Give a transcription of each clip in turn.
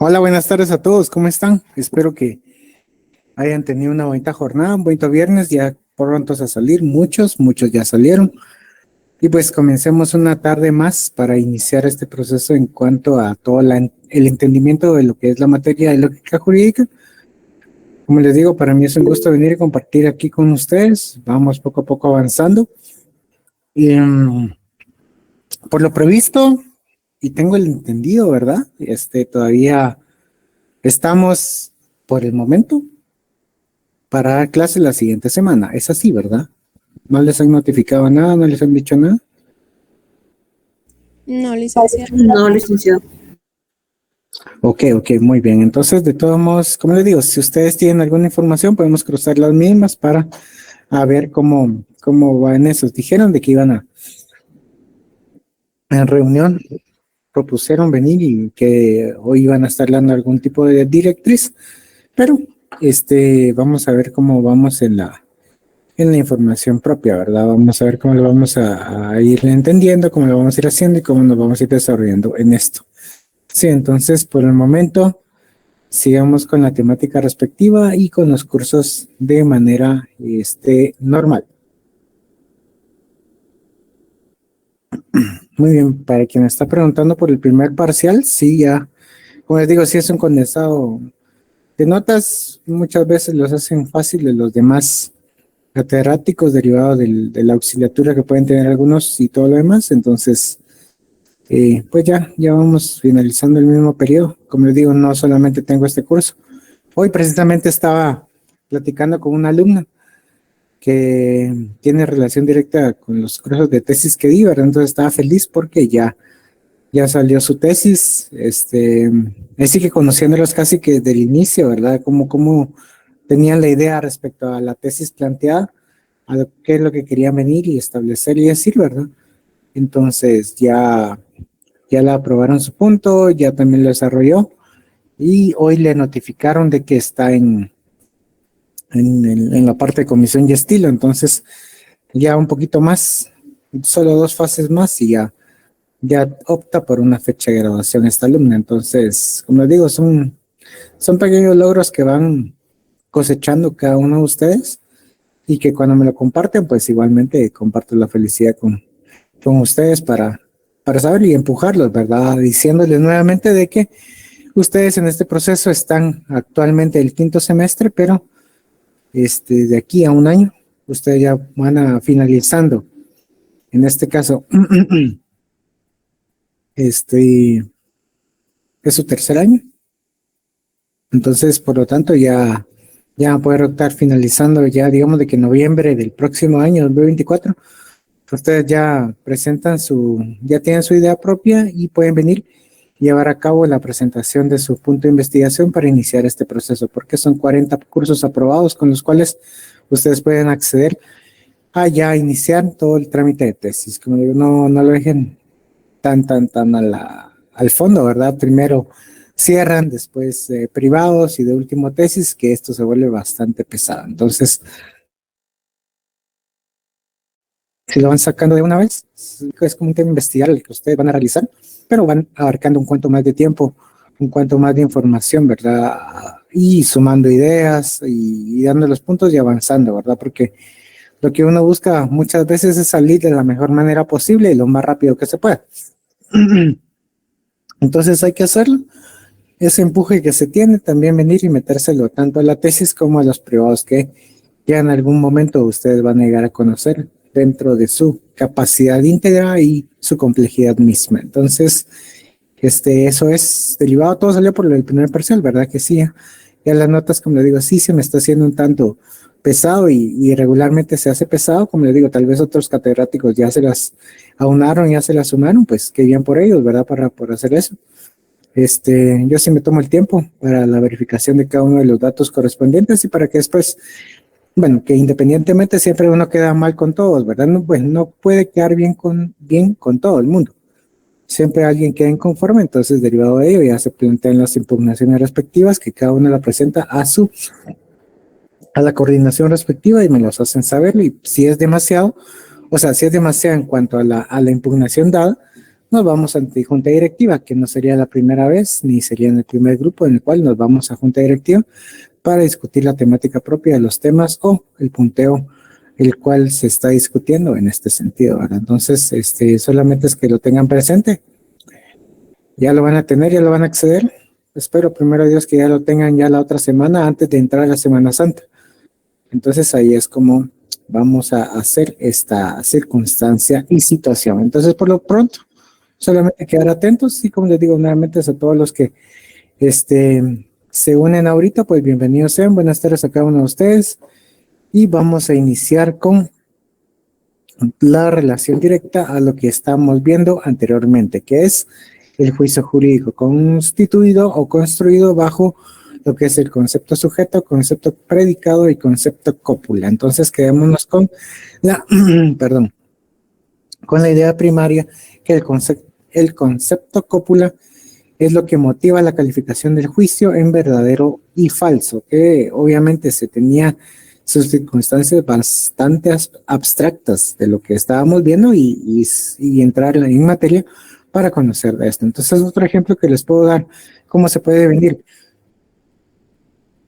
Hola, buenas tardes a todos, ¿cómo están? Espero que hayan tenido una bonita jornada, un bonito viernes, ya prontos a salir, muchos ya salieron. Y pues comencemos una tarde más para iniciar este proceso en cuanto a todo el entendimiento de lo que es la materia de lógica jurídica. Como les digo, para mí es un gusto venir y compartir aquí con ustedes. Vamos poco a poco avanzando. Y, por lo previsto, y tengo el entendido, ¿verdad? Todavía estamos por el momento para dar clase la siguiente semana. Es así, ¿verdad? ¿No les han notificado nada? ¿No les han dicho nada? No, licenciado. No, licenciado. Ok, muy bien. Entonces, de todos modos, como les digo, si ustedes tienen alguna información, podemos cruzar las mismas para a ver cómo van esos. Dijeron de que iban en reunión, propusieron venir y que hoy iban a estar dando algún tipo de directriz, pero vamos a ver cómo vamos en la información propia, ¿verdad? Vamos a ver cómo lo vamos a ir entendiendo, cómo lo vamos a ir haciendo y cómo nos vamos a ir desarrollando en esto. Sí, entonces, por el momento, sigamos con la temática respectiva y con los cursos de manera normal. Muy bien, para quien está preguntando por el primer parcial, sí, ya, como les digo, sí es un condensado de notas, muchas veces los hacen fáciles los demás catedráticos derivados de la auxiliatura que pueden tener algunos y todo lo demás. Entonces, pues ya vamos finalizando el mismo periodo. Como les digo, no solamente tengo este curso. Hoy precisamente estaba platicando con una alumna que tiene relación directa con los cursos de tesis que di, ¿verdad? Entonces estaba feliz porque ya salió su tesis, así que conociéndolos casi que desde el inicio, ¿verdad? Cómo tenían la idea respecto a la tesis planteada, a qué es lo que querían venir y establecer y decir, ¿verdad? Entonces ya la aprobaron su punto, ya también lo desarrolló y hoy le notificaron de que está en la parte de comisión y estilo, entonces ya un poquito más, solo 2 fases más y ya opta por una fecha de graduación esta alumna. Entonces, como les digo, son pequeños logros que van cosechando cada uno de ustedes y que cuando me lo comparten, pues igualmente comparto la felicidad con ustedes para saber y empujarlos, ¿verdad? Diciéndoles nuevamente de que ustedes en este proceso están actualmente el 5º semestre, pero de aquí a un año, ustedes ya van a finalizando. En este caso, es su tercer año. Entonces, por lo tanto, ya van a poder optar finalizando ya, digamos, de que en noviembre del próximo año, 2024, ustedes ya presentan ya tienen su idea propia y pueden venir y llevar a cabo la presentación de su punto de investigación para iniciar este proceso, porque son 40 cursos aprobados con los cuales ustedes pueden acceder a ya iniciar todo el trámite de tesis. Como digo, no lo dejen tan al fondo, ¿verdad? Primero cierran, después privados y de último tesis, que esto se vuelve bastante pesado. Entonces, si lo van sacando de una vez, es como un tema investigar el que ustedes van a realizar, pero van abarcando un cuanto más de tiempo, un cuanto más de información, ¿verdad? Y sumando ideas y dando los puntos y avanzando, ¿verdad? Porque lo que uno busca muchas veces es salir de la mejor manera posible y lo más rápido que se pueda. Entonces hay que hacerlo. Ese empuje que se tiene, también venir y metérselo tanto a la tesis como a los privados que ya en algún momento ustedes van a llegar a conocer dentro de su capacidad íntegra y su complejidad misma. Entonces, eso es derivado, todo salió por el primer parcial, ¿verdad? Que sí, ya las notas, como le digo, sí se me está haciendo un tanto pesado y regularmente se hace pesado, como le digo, tal vez otros catedráticos ya se las aunaron, ya se las sumaron, pues qué bien por ellos, ¿verdad? Por hacer eso. Yo sí me tomo el tiempo para la verificación de cada uno de los datos correspondientes y para que después, bueno, que independientemente siempre uno queda mal con todos, ¿verdad? No, pues no puede quedar bien con todo el mundo. Siempre alguien queda inconforme, entonces derivado de ello ya se plantean las impugnaciones respectivas que cada uno la presenta a la coordinación respectiva y me los hacen saber y si es demasiado, o sea, si es demasiado en cuanto a la impugnación dada, nos vamos ante junta directiva, que no sería la primera vez, ni sería en el primer grupo en el cual nos vamos a junta directiva para discutir la temática propia de los temas o el punteo el cual se está discutiendo en este sentido, ¿verdad? Entonces, solamente es que lo tengan presente. Ya lo van a tener, ya lo van a acceder. Espero primero Dios que ya lo tengan ya la otra semana antes de entrar a la Semana Santa. Entonces ahí es como vamos a hacer esta circunstancia y situación. Entonces por lo pronto, solamente quedar atentos y como les digo nuevamente a todos los que se unen ahorita, pues bienvenidos sean. Buenas tardes a cada uno de ustedes y vamos a iniciar con la relación directa a lo que estamos viendo anteriormente, que es el juicio jurídico constituido o construido bajo lo que es el concepto sujeto, concepto predicado y concepto cópula. Entonces quedémonos con con la idea primaria que el concepto cópula es lo que motiva la calificación del juicio en verdadero y falso, que obviamente se tenía sus circunstancias bastante abstractas de lo que estábamos viendo y entrar en materia para conocer de esto. Entonces, otro ejemplo que les puedo dar, cómo se puede venir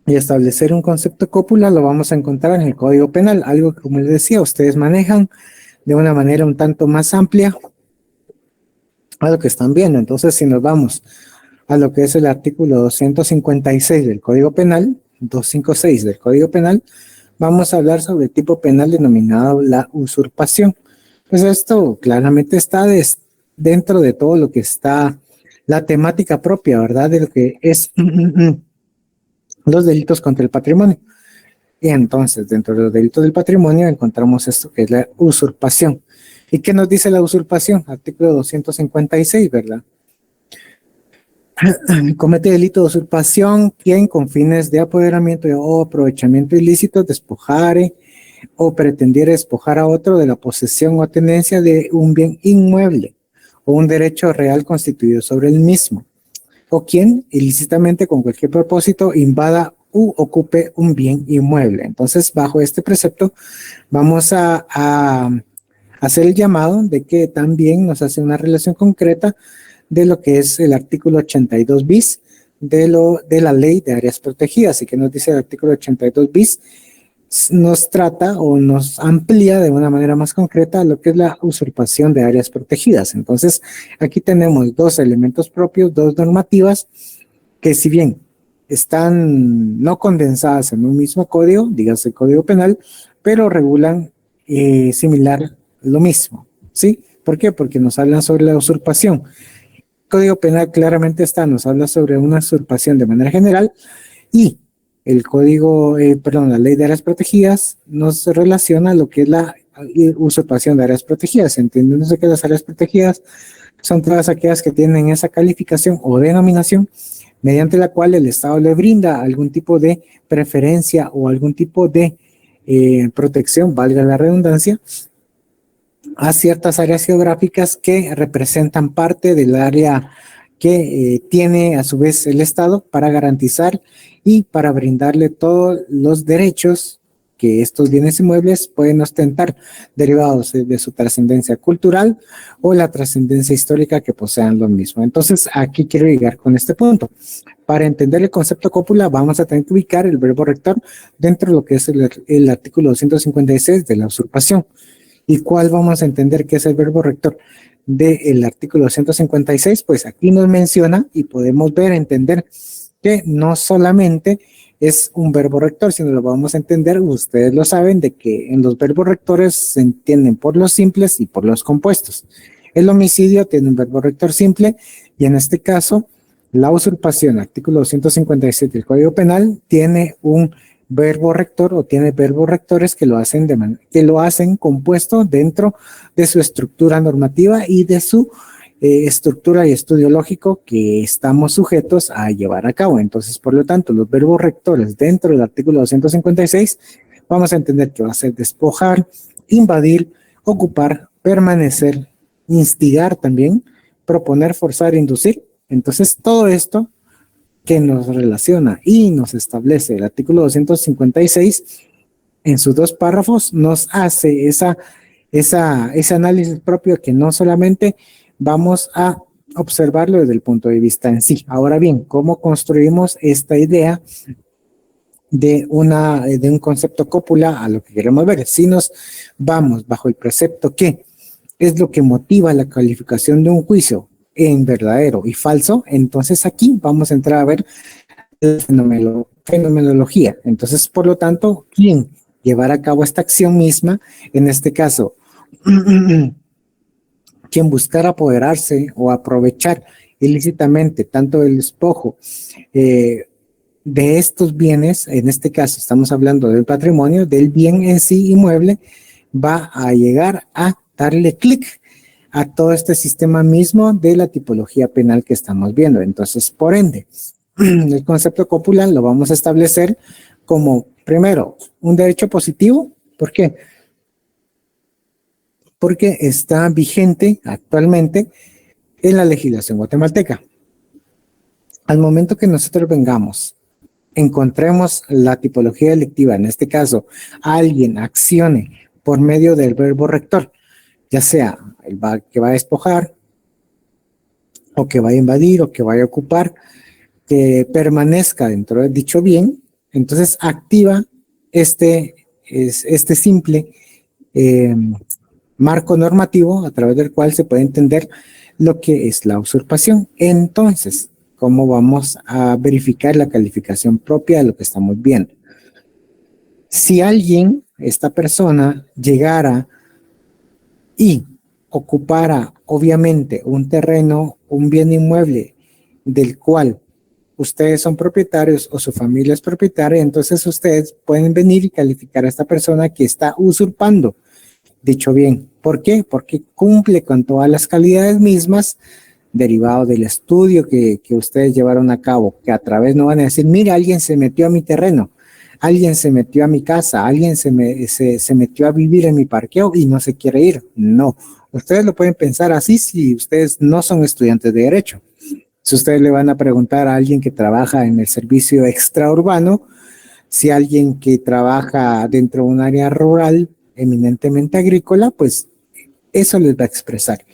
y establecer un concepto cópula, lo vamos a encontrar en el Código Penal, algo que, como les decía, ustedes manejan de una manera un tanto más amplia a lo que están viendo. Entonces, si nos vamos a lo que es el artículo 256 del Código Penal, 256 del Código Penal, vamos a hablar sobre el tipo penal denominado la usurpación. Pues esto claramente está dentro de todo lo que está la temática propia, ¿verdad? De lo que es los delitos contra el patrimonio. Y entonces, dentro de los delitos del patrimonio, encontramos esto que es la usurpación. ¿Y qué nos dice la usurpación? Artículo 256, ¿verdad? Comete delito de usurpación quien con fines de apoderamiento o aprovechamiento ilícito despojare o pretendiere despojar a otro de la posesión o tenencia de un bien inmueble o un derecho real constituido sobre el mismo, o quien ilícitamente con cualquier propósito invada u ocupe un bien inmueble. Entonces, bajo este precepto vamos a hacer el llamado de que también nos hace una relación concreta de lo que es el artículo 82 bis de la ley de áreas protegidas. Y que nos dice el artículo 82 bis, nos trata o nos amplía de una manera más concreta lo que es la usurpación de áreas protegidas. Entonces, aquí tenemos dos elementos propios, dos normativas, que si bien están no condensadas en un mismo código, dígase el Código Penal, pero regulan similar lo mismo, ¿sí? ¿Por qué? Porque nos hablan sobre la usurpación. Código Penal claramente nos habla sobre una usurpación de manera general y el la ley de áreas protegidas nos relaciona lo que es la usurpación de áreas protegidas, entendiéndose que las áreas protegidas son todas aquellas que tienen esa calificación o denominación mediante la cual el Estado le brinda algún tipo de preferencia o algún tipo de protección, valga la redundancia, a ciertas áreas geográficas que representan parte del área que tiene a su vez el Estado para garantizar y para brindarle todos los derechos que estos bienes inmuebles pueden ostentar, derivados de su trascendencia cultural o la trascendencia histórica que posean lo mismo. Entonces, aquí quiero llegar con este punto. Para entender el concepto cópula, vamos a tener que ubicar el verbo rector dentro de lo que es el artículo 256 de la usurpación. ¿Y cuál vamos a entender que es el verbo rector del artículo 156? Pues aquí nos menciona y podemos ver, entender que no solamente es un verbo rector, sino lo vamos a entender, ustedes lo saben, de que en los verbos rectores se entienden por los simples y por los compuestos. El homicidio tiene un verbo rector simple y en este caso la usurpación, artículo 257 del Código Penal, tiene un verbo rector o tiene verbos rectores que lo hacen compuesto dentro de su estructura normativa y de su estructura y estudio lógico que estamos sujetos a llevar a cabo. Entonces, por lo tanto, los verbos rectores dentro del artículo 256 vamos a entender que va a ser despojar, invadir, ocupar, permanecer, instigar también, proponer, forzar, inducir. Entonces, todo esto que nos relaciona y nos establece el artículo 256 en sus dos párrafos nos hace ese análisis propio que no solamente vamos a observarlo desde el punto de vista en sí. Ahora bien, ¿cómo construimos esta idea de un concepto cópula a lo que queremos ver? Si nos vamos bajo el precepto que es lo que motiva la calificación de un juicio en verdadero y falso, entonces aquí vamos a entrar a ver la fenomenología. Entonces, por lo tanto, ¿quién llevará a cabo esta acción misma? En este caso, quien buscara apoderarse o aprovechar ilícitamente tanto el despojo de estos bienes, en este caso estamos hablando del patrimonio, del bien en sí inmueble, va a llegar a darle clic a todo este sistema mismo de la tipología penal que estamos viendo. Entonces, por ende, el concepto copular lo vamos a establecer como, primero, un derecho positivo. ¿Por qué? Porque está vigente actualmente en la legislación guatemalteca. Al momento que nosotros encontremos la tipología delictiva, en este caso, alguien accione por medio del verbo rector, ya sea que va a despojar, o que vaya a invadir, o que vaya a ocupar, que permanezca dentro de dicho bien, entonces activa este simple marco normativo a través del cual se puede entender lo que es la usurpación. Entonces, ¿cómo vamos a verificar la calificación propia de lo que estamos viendo? Si alguien, esta persona, llegara y ocupara obviamente un terreno, un bien inmueble del cual ustedes son propietarios o su familia es propietaria, entonces ustedes pueden venir y calificar a esta persona que está usurpando dicho bien. ¿Por qué? Porque cumple con todas las calidades mismas derivado del estudio que ustedes llevaron a cabo, que a través no van a decir, mira, alguien se metió a mi terreno, alguien se metió a mi casa, alguien se metió a vivir en mi parqueo y no se quiere ir. No, ustedes lo pueden pensar así si ustedes no son estudiantes de derecho. Si ustedes le van a preguntar a alguien que trabaja en el servicio extraurbano, si alguien que trabaja dentro de un área rural eminentemente agrícola, pues eso les va a expresar.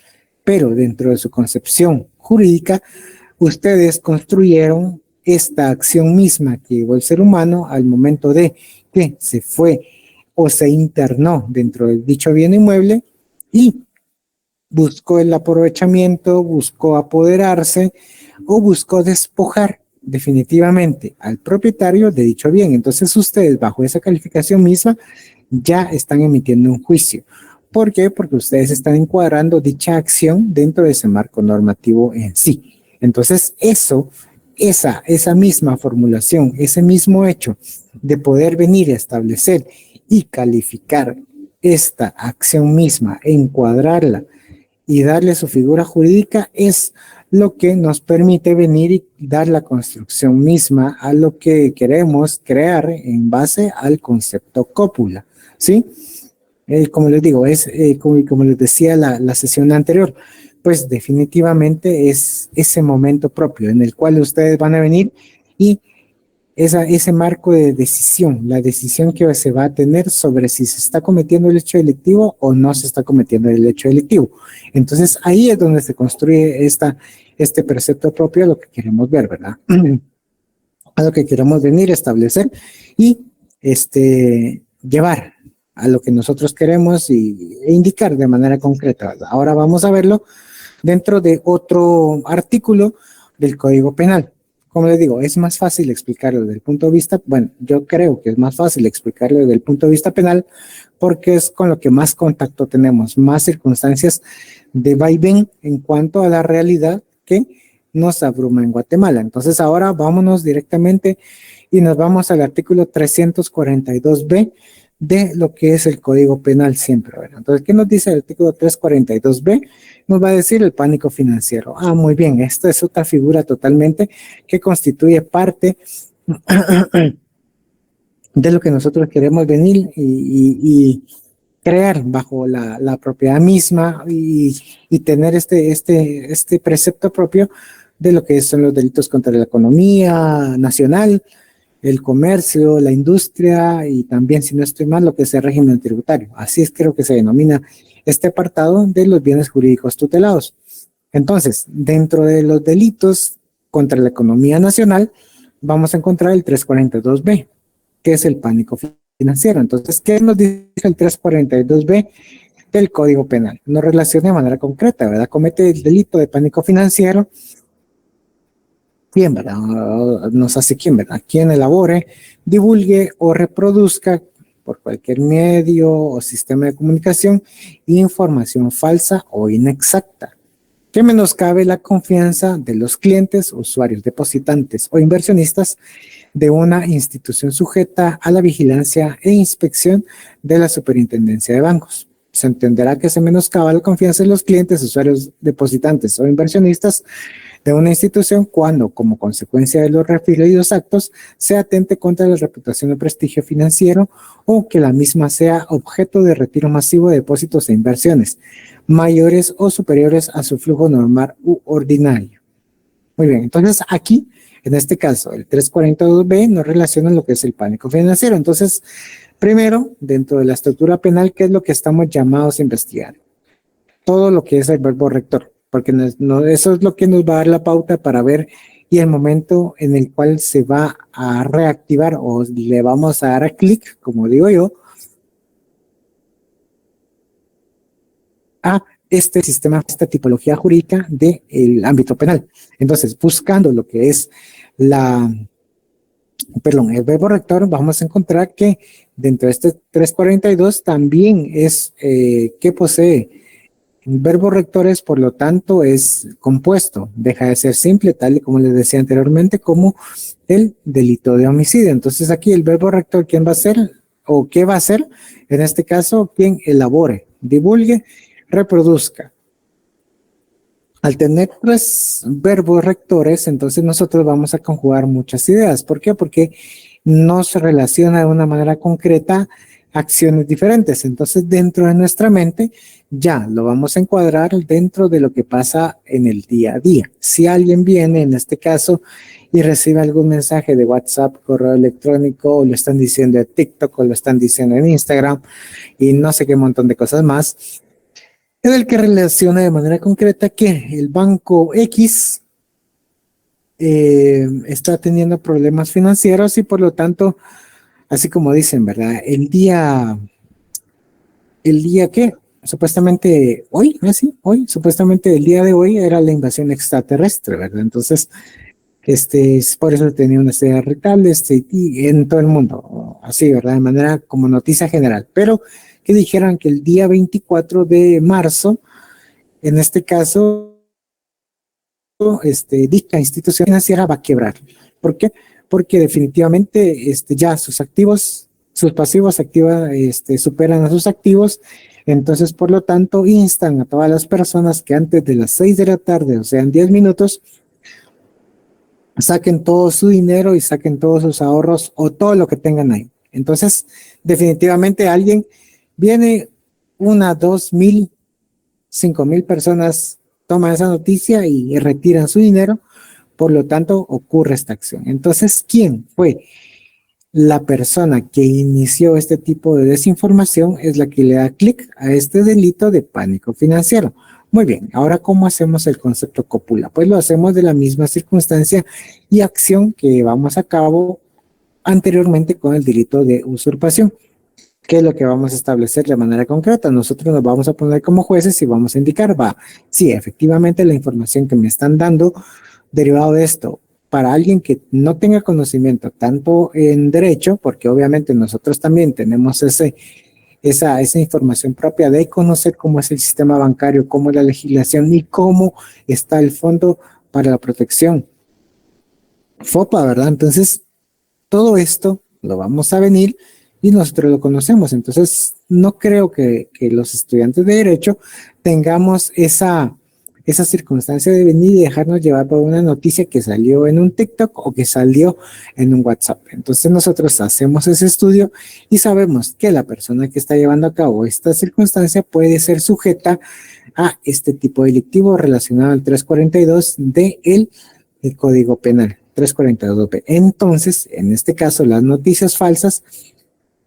Pero dentro de su concepción jurídica, ustedes construyeron esta acción misma que llevó el ser humano al momento de que se fue o se internó dentro del dicho bien inmueble y buscó el aprovechamiento, buscó apoderarse o buscó despojar definitivamente al propietario de dicho bien. Entonces ustedes bajo esa calificación misma ya están emitiendo un juicio. ¿Por qué? Porque ustedes están encuadrando dicha acción dentro de ese marco normativo en sí. Entonces esa misma formulación, ese mismo hecho de poder venir a establecer y calificar esta acción misma, encuadrarla y darle su figura jurídica es lo que nos permite venir y dar la construcción misma a lo que queremos crear en base al concepto cópula, ¿sí? Como les digo, como les decía la sesión anterior, pues definitivamente es ese momento propio en el cual ustedes van a venir y ese marco de decisión, la decisión que se va a tener sobre si se está cometiendo el hecho delictivo o no se está cometiendo el hecho delictivo. Entonces ahí es donde se construye este precepto propio a lo que queremos ver, ¿verdad? A lo que queremos venir a establecer y llevar a lo que nosotros queremos e indicar de manera concreta, ¿verdad? Ahora vamos a verlo dentro de otro artículo del Código Penal. Como les digo, es más fácil explicarlo desde el punto de vista, bueno, yo creo que es más fácil explicarlo desde el punto de vista penal porque es con lo que más contacto tenemos, más circunstancias de vaivén en cuanto a la realidad que nos abruma en Guatemala. Entonces ahora vámonos directamente y nos vamos al artículo 342B de lo que es el Código Penal siempre, ¿verdad? Entonces, ¿qué nos dice el artículo 342B? Nos va a decir el pánico financiero. Ah, muy bien, esta es otra figura totalmente que constituye parte de lo que nosotros queremos venir y crear bajo la propiedad misma y tener este precepto propio de lo que son los delitos contra la economía nacional, el comercio, la industria y también, si no estoy mal, lo que es el régimen tributario. Así es, creo que se denomina este apartado de los bienes jurídicos tutelados. Entonces, dentro de los delitos contra la economía nacional, vamos a encontrar el 342B, que es el pánico financiero. Entonces, ¿qué nos dice el 342B del Código Penal? Nos relaciona de manera concreta, ¿verdad? Comete el delito de pánico financiero. ¿Quién, verdad? Nos hace quién, ¿verdad? Quien elabore, divulgue o reproduzca por cualquier medio o sistema de comunicación información falsa o inexacta que menoscabe la confianza de los clientes, usuarios, depositantes o inversionistas de una institución sujeta a la vigilancia e inspección de la Superintendencia de Bancos. Se entenderá que se menoscaba la confianza de los clientes, usuarios, depositantes o inversionistas de una institución cuando, como consecuencia de los referidos actos, se atente contra la reputación o prestigio financiero o que la misma sea objeto de retiro masivo de depósitos e inversiones mayores o superiores a su flujo normal u ordinario. Muy bien, entonces aquí, en este caso, el 342B nos relaciona lo que es el pánico financiero. Entonces, primero, dentro de la estructura penal, ¿qué es lo que estamos llamados a investigar? Todo lo que es el verbo rector, porque eso es lo que nos va a dar la pauta para ver y el momento en el cual se va a reactivar o le vamos a dar a clic, como digo yo, a este sistema, esta tipología jurídica del ámbito penal. Entonces, buscando lo que es el verbo rector, vamos a encontrar que dentro de este 342 también es que posee verbos rectores, por lo tanto es compuesto, deja de ser simple, tal y como les decía anteriormente, como el delito de homicidio. Entonces aquí el verbo rector, ¿quién va a ser? ¿O qué va a ser? En este caso, quien elabore, divulgue, reproduzca. Al tener tres verbos rectores, entonces nosotros vamos a conjugar muchas ideas. ¿Por qué? Porque no se relaciona de una manera concreta acciones diferentes. Entonces, dentro de nuestra mente, ya lo vamos a encuadrar dentro de lo que pasa en el día a día. Si alguien viene, en este caso, y recibe algún mensaje de WhatsApp, correo electrónico, o lo están diciendo de TikTok, o lo están diciendo en Instagram, y no sé qué montón de cosas más, en el que relaciona de manera concreta que el banco X está teniendo problemas financieros y por lo tanto, así como dicen, ¿verdad? El día que supuestamente hoy, hoy, supuestamente el día de hoy era la invasión extraterrestre, ¿verdad? Entonces, es por eso tenía una serie de rectales y en todo el mundo, así, ¿verdad? De manera como noticia general, pero que dijeran que el día 24 de marzo, en este caso, dicha institución financiera va a quebrar. ¿Por qué? Porque definitivamente ya sus activos, sus pasivos superan a sus activos, entonces por lo tanto instan a todas las personas que antes de las 6 de la tarde, o sea, en 10 minutos, saquen todo su dinero y saquen todos sus ahorros o todo lo que tengan ahí. Entonces, definitivamente alguien viene, 1, 2 mil, 5 mil personas toman esa noticia y retiran su dinero, por lo tanto ocurre esta acción. Entonces, ¿quién fue la persona que inició este tipo de desinformación? Es la que le da clic a este delito de pánico financiero. Muy bien, ahora ¿cómo hacemos el concepto cópula? Pues lo hacemos de la misma circunstancia y acción que llevamos a cabo anteriormente con el delito de usurpación. ¿Qué es lo que vamos a establecer de manera concreta? Nosotros nos vamos a poner como jueces y vamos a indicar, sí, efectivamente la información que me están dando derivado de esto, para alguien que no tenga conocimiento tanto en derecho, porque obviamente nosotros también tenemos esa información propia de conocer cómo es el sistema bancario, cómo es la legislación y cómo está el Fondo para la Protección FOPA, ¿verdad? Entonces, todo esto lo vamos a venir y nosotros lo conocemos. Entonces, no creo que los estudiantes de Derecho tengamos esa circunstancia de venir y dejarnos llevar por una noticia que salió en un TikTok o que salió en un WhatsApp. Entonces, nosotros hacemos ese estudio y sabemos que la persona que está llevando a cabo esta circunstancia puede ser sujeta a este tipo delictivo relacionado al 342 del Código Penal. 342B. Entonces, en este caso, las noticias falsas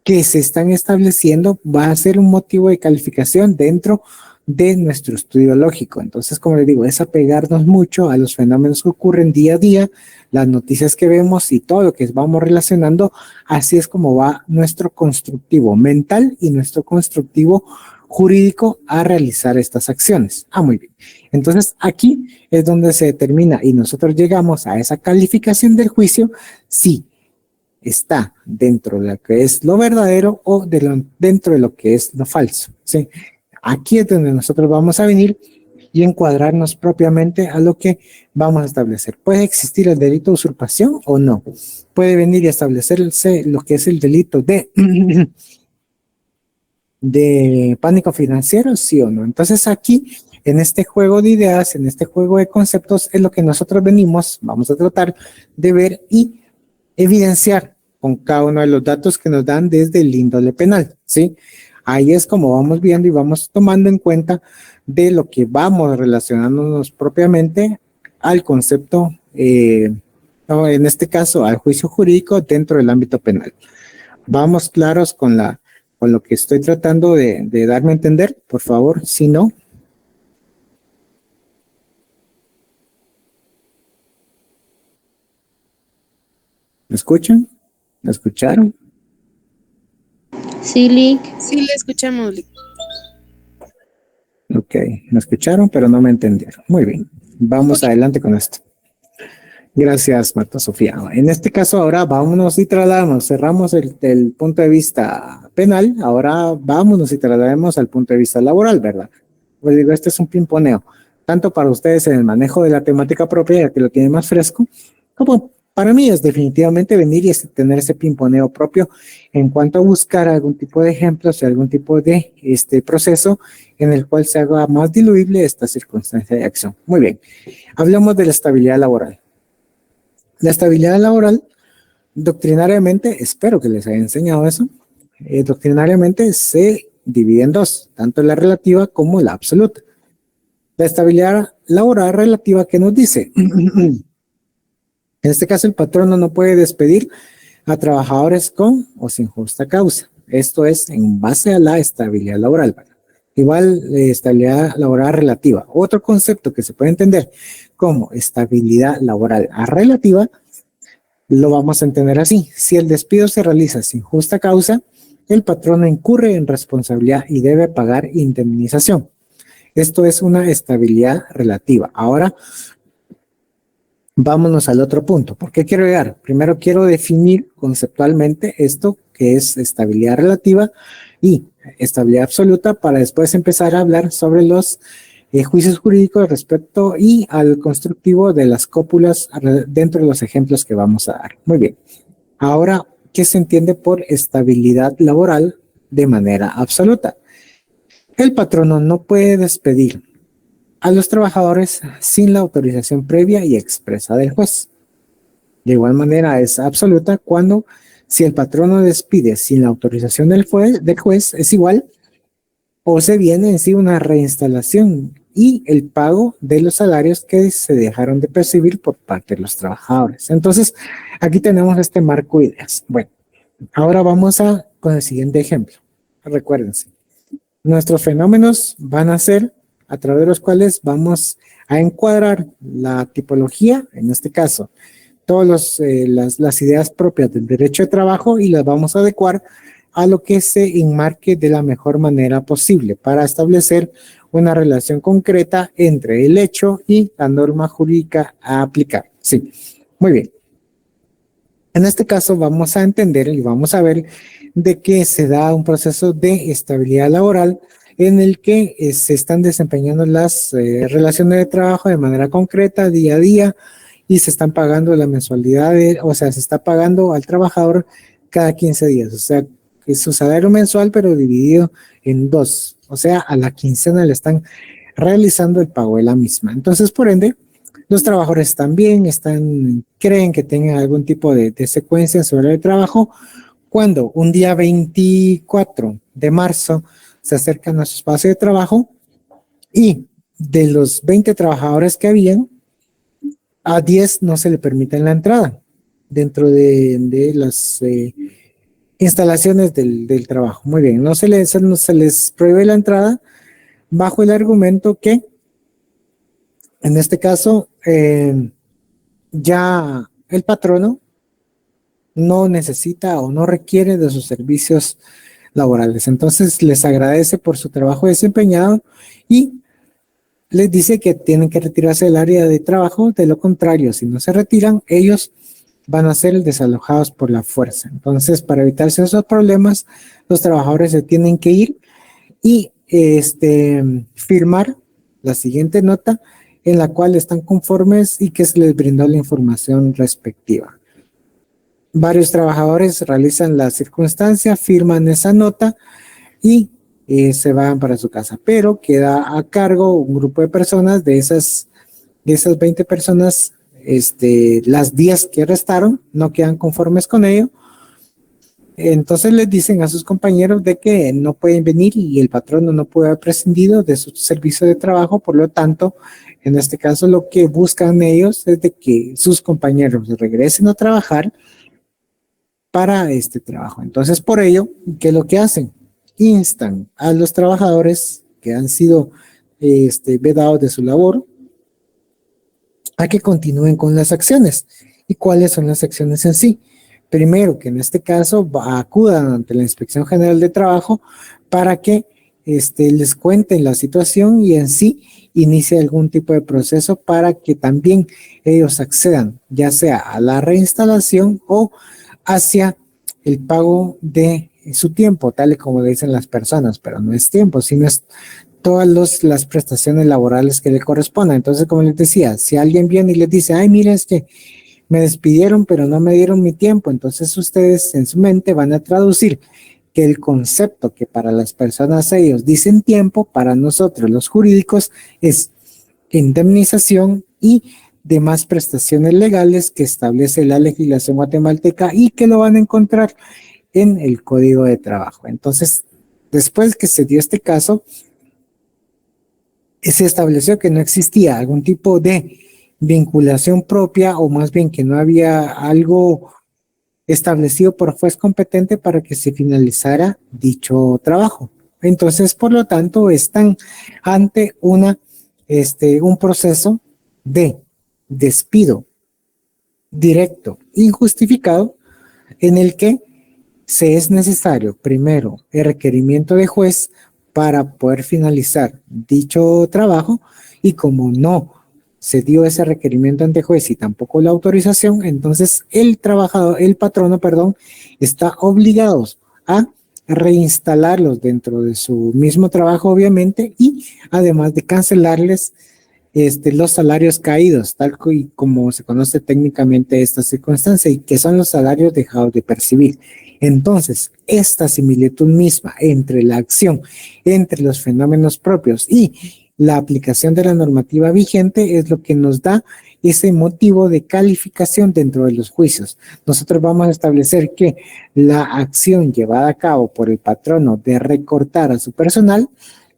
que se están estableciendo va a ser un motivo de calificación dentro de nuestro estudio lógico. Entonces, como les digo, es apegarnos mucho a los fenómenos que ocurren día a día, las noticias que vemos y todo lo que vamos relacionando. Así es como va nuestro constructivo mental y nuestro constructivo jurídico a realizar estas acciones. Muy bien. Entonces, aquí es donde se determina y nosotros llegamos a esa calificación del juicio si está dentro de lo que es lo verdadero o dentro de lo que es lo falso. ¿Sí? Aquí es donde nosotros vamos a venir y encuadrarnos propiamente a lo que vamos a establecer. ¿Puede existir el delito de usurpación o no? ¿Puede venir y establecerse lo que es el delito de, de pánico financiero, sí o no? Entonces aquí, en este juego de ideas, en este juego de conceptos, es lo que nosotros vamos a tratar de ver y evidenciar con cada uno de los datos que nos dan desde el índole penal, ¿sí? Ahí es como vamos viendo y vamos tomando en cuenta de lo que vamos relacionándonos propiamente al concepto, no, en este caso al juicio jurídico dentro del ámbito penal. Vamos claros con lo que estoy tratando de darme a entender, por favor, si no. ¿Me escuchan? ¿Me escucharon? Sí, Lick. Sí, le escuchamos, Lick. Ok, me escucharon, pero no me entendieron. Muy bien, vamos adelante con esto. Gracias, Marta Sofía. En este caso, ahora vámonos y trasladamos, cerramos el punto de vista penal, ahora vámonos y traslademos al punto de vista laboral, ¿verdad? Pues digo, este es un pimponeo, tanto para ustedes en el manejo de la temática propia, ya que lo tienen más fresco, como para mí es definitivamente venir y tener ese pimponeo propio en cuanto a buscar algún tipo de ejemplos y algún tipo de proceso en el cual se haga más diluible esta circunstancia de acción. Muy bien, hablamos de la estabilidad laboral. La estabilidad laboral, doctrinariamente, espero que les haya enseñado eso, doctrinariamente se divide en dos, tanto la relativa como la absoluta. La estabilidad laboral relativa, ¿qué nos dice? En este caso, el patrono no puede despedir a trabajadores con o sin justa causa. Esto es en base a la estabilidad laboral, ¿verdad? Igual, estabilidad laboral relativa. Otro concepto que se puede entender como estabilidad laboral relativa, lo vamos a entender así. Si el despido se realiza sin justa causa, el patrono incurre en responsabilidad y debe pagar indemnización. Esto es una estabilidad relativa. Ahora, vámonos al otro punto. ¿Por qué quiero llegar? Primero quiero definir conceptualmente esto que es estabilidad relativa y estabilidad absoluta para después empezar a hablar sobre los juicios jurídicos respecto y al constructivo de las cópulas dentro de los ejemplos que vamos a dar. Muy bien. Ahora, ¿qué se entiende por estabilidad laboral de manera absoluta? El patrono no puede despedir a los trabajadores sin la autorización previa y expresa del juez. De igual manera es absoluta cuando si el patrono despide sin la autorización del juez es igual o se viene en sí una reinstalación y el pago de los salarios que se dejaron de percibir por parte de los trabajadores. Entonces, aquí tenemos este marco de ideas. Bueno, ahora vamos con el siguiente ejemplo. Recuérdense, nuestros fenómenos van a ser a través de los cuales vamos a encuadrar la tipología, en este caso, todas las ideas propias del derecho de trabajo y las vamos a adecuar a lo que se enmarque de la mejor manera posible para establecer una relación concreta entre el hecho y la norma jurídica a aplicar. Sí, muy bien. En este caso vamos a entender y vamos a ver de que se da un proceso de estabilidad laboral en el que se están desempeñando las relaciones de trabajo de manera concreta, día a día, y se están pagando la mensualidad, o sea, se está pagando al trabajador cada 15 días, o sea, es su salario mensual, pero dividido en dos, o sea, a la quincena le están realizando el pago de la misma. Entonces, por ende, los trabajadores también creen que tengan algún tipo de secuencia sobre el trabajo, cuando un día 24 de marzo se acercan a su espacio de trabajo y de los 20 trabajadores que habían, a 10 no se le permite la entrada dentro de las instalaciones del trabajo. Muy bien, no se les prohíbe la entrada, bajo el argumento que, en este caso, ya el patrono no necesita o no requiere de sus servicios laborales. Entonces les agradece por su trabajo desempeñado y les dice que tienen que retirarse del área de trabajo. De lo contrario, si no se retiran, ellos van a ser desalojados por la fuerza. Entonces, para evitarse esos problemas, los trabajadores se tienen que ir y firmar la siguiente nota en la cual están conformes y que se les brindó la información respectiva. Varios trabajadores realizan la circunstancia, firman esa nota y se van para su casa, pero queda a cargo un grupo de personas. De esas 20 personas, las 10 que restaron no quedan conformes con ello. Entonces les dicen a sus compañeros de que no pueden venir y el patrono no puede haber prescindido de su servicio de trabajo. Por lo tanto, en este caso lo que buscan ellos es de que sus compañeros regresen a trabajar para este trabajo. Entonces, por ello, ¿qué es lo que hacen? Instan a los trabajadores que han sido vedados de su labor a que continúen con las acciones. ¿Y cuáles son las acciones en sí? Primero, que en este caso acudan ante la Inspección General de Trabajo para que les cuenten la situación y en sí inicie algún tipo de proceso para que también ellos accedan, ya sea a la reinstalación o hacia el pago de su tiempo, tal y como le dicen las personas, pero no es tiempo, sino es todas las prestaciones laborales que le correspondan. Entonces, como les decía, si alguien viene y les dice, ay, mire, es que me despidieron, pero no me dieron mi tiempo, entonces ustedes en su mente van a traducir que el concepto que para las personas ellos dicen tiempo, para nosotros los jurídicos es indemnización y demás prestaciones legales que establece la legislación guatemalteca y que lo van a encontrar en el Código de Trabajo. Entonces, después que se dio este caso, se estableció que no existía algún tipo de vinculación propia, o más bien que no había algo establecido por juez competente para que se finalizara dicho trabajo. Entonces, por lo tanto, están ante un proceso de despido directo, injustificado, en el que se es necesario primero el requerimiento de juez para poder finalizar dicho trabajo, y como no se dio ese requerimiento ante juez y tampoco la autorización, entonces el trabajador, el patrono, perdón, está obligado a reinstalarlos dentro de su mismo trabajo, obviamente, y además de cancelarles los salarios caídos, tal y como se conoce técnicamente esta circunstancia, y que son los salarios dejados de percibir. Entonces, esta similitud misma entre la acción, entre los fenómenos propios y la aplicación de la normativa vigente es lo que nos da ese motivo de calificación dentro de los juicios. Nosotros vamos a establecer que la acción llevada a cabo por el patrono de recortar a su personal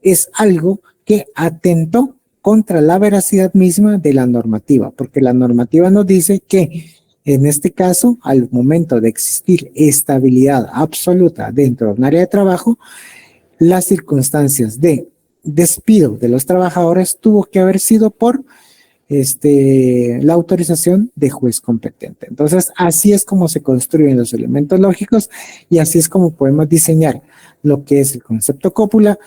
es algo que atentó contra la veracidad misma de la normativa, porque la normativa nos dice que en este caso, al momento de existir estabilidad absoluta dentro de un área de trabajo, las circunstancias de despido de los trabajadores tuvo que haber sido por la autorización de juez competente. Entonces, así es como se construyen los elementos lógicos y así es como podemos diseñar lo que es el concepto cópula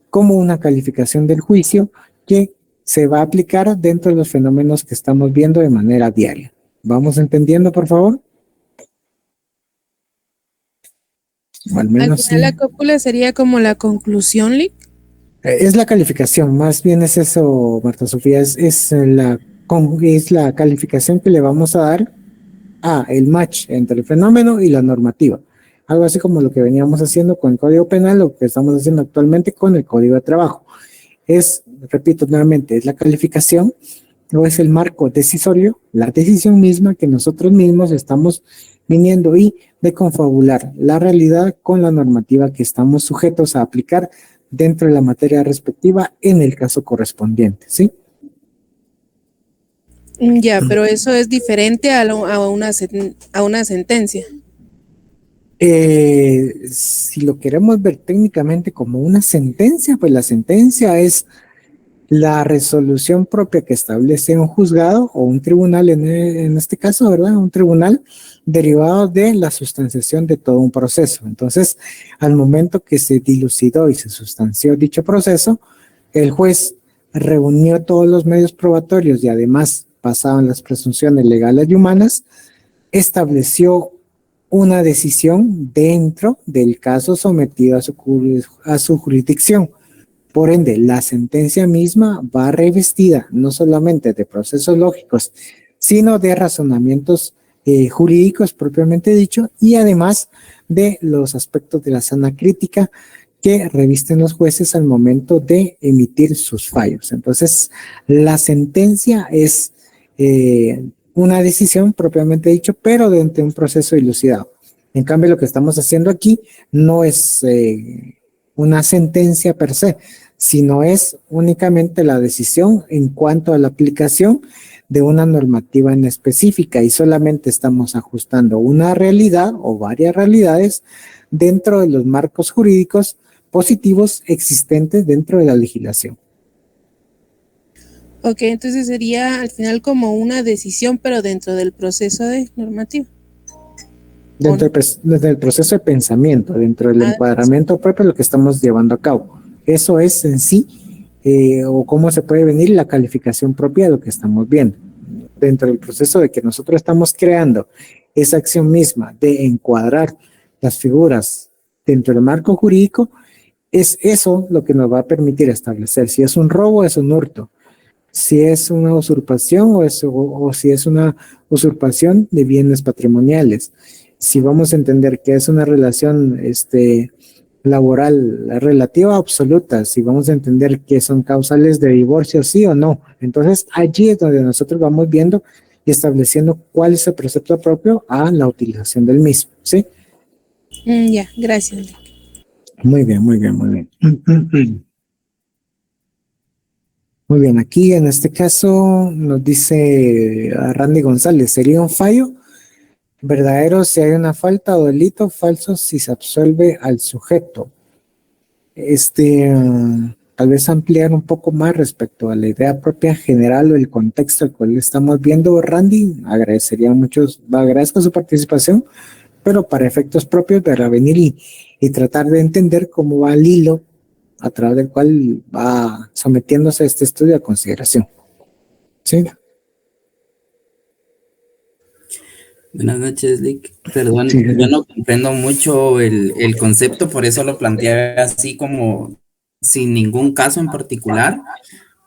como una calificación del juicio que se va a aplicar dentro de los fenómenos que estamos viendo de manera diaria. ¿Vamos entendiendo, por favor? O al menos Al final sí. la cópula sería como la conclusión, Lick. Es la calificación, más bien es eso, Marta Sofía, es la calificación que le vamos a dar a el match entre el fenómeno y la normativa. Algo así como lo que veníamos haciendo con el Código Penal, lo que estamos haciendo actualmente con el Código de Trabajo. Es, repito nuevamente, es la calificación o es el marco decisorio, la decisión misma que nosotros mismos estamos viniendo y de confabular la realidad con la normativa que estamos sujetos a aplicar dentro de la materia respectiva en el caso correspondiente, ¿sí? Ya, pero eso es diferente a una sentencia. Si lo queremos ver técnicamente como una sentencia, pues la sentencia es la resolución propia que establece un juzgado o un tribunal, en este caso, ¿verdad? Un tribunal derivado de la sustanciación de todo un proceso. Entonces, al momento que se dilucidó y se sustanció dicho proceso, el juez reunió todos los medios probatorios y además pasaban las presunciones legales y humanas, estableció una decisión dentro del caso sometido a su jurisdicción. Por ende, la sentencia misma va revestida no solamente de procesos lógicos, sino de razonamientos jurídicos propiamente dicho, y además de los aspectos de la sana crítica que revisten los jueces al momento de emitir sus fallos. Entonces, la sentencia es una decisión propiamente dicho, pero dentro de un proceso dilucidado. En cambio, lo que estamos haciendo aquí no es una sentencia per se, sino es únicamente la decisión en cuanto a la aplicación de una normativa en específica, y solamente estamos ajustando una realidad o varias realidades dentro de los marcos jurídicos positivos existentes dentro de la legislación. Ok, entonces sería al final como una decisión, pero dentro del proceso de normativo. Dentro del proceso de pensamiento, dentro del encuadramiento propio de lo que estamos llevando a cabo. Eso es en sí, o cómo se puede venir la calificación propia de lo que estamos viendo. Dentro del proceso de que nosotros estamos creando esa acción misma de encuadrar las figuras dentro del marco jurídico, es eso lo que nos va a permitir establecer si es un robo o es un hurto, si es una usurpación o si es una usurpación de bienes patrimoniales. Si vamos a entender que es una relación laboral relativa o absoluta, si vamos a entender que son causales de divorcio, sí o no. Entonces, allí es donde nosotros vamos viendo y estableciendo cuál es el precepto propio a la utilización del mismo, ¿sí? Ya, gracias. Muy bien, muy bien, muy bien. Muy bien, aquí en este caso nos dice Randy González, ¿sería un fallo? Verdadero si hay una falta o delito, falso si se absuelve al sujeto. Tal vez ampliar un poco más respecto a la idea propia general o el contexto al cual estamos viendo, Randy, agradezco su participación, pero para efectos propios de venir y tratar de entender cómo va el hilo a través del cual va sometiéndose este estudio a consideración. ¿Sí? Buenas noches, Lick. Perdón, Sí. yo no comprendo mucho el concepto, por eso lo planteé así como sin ningún caso en particular.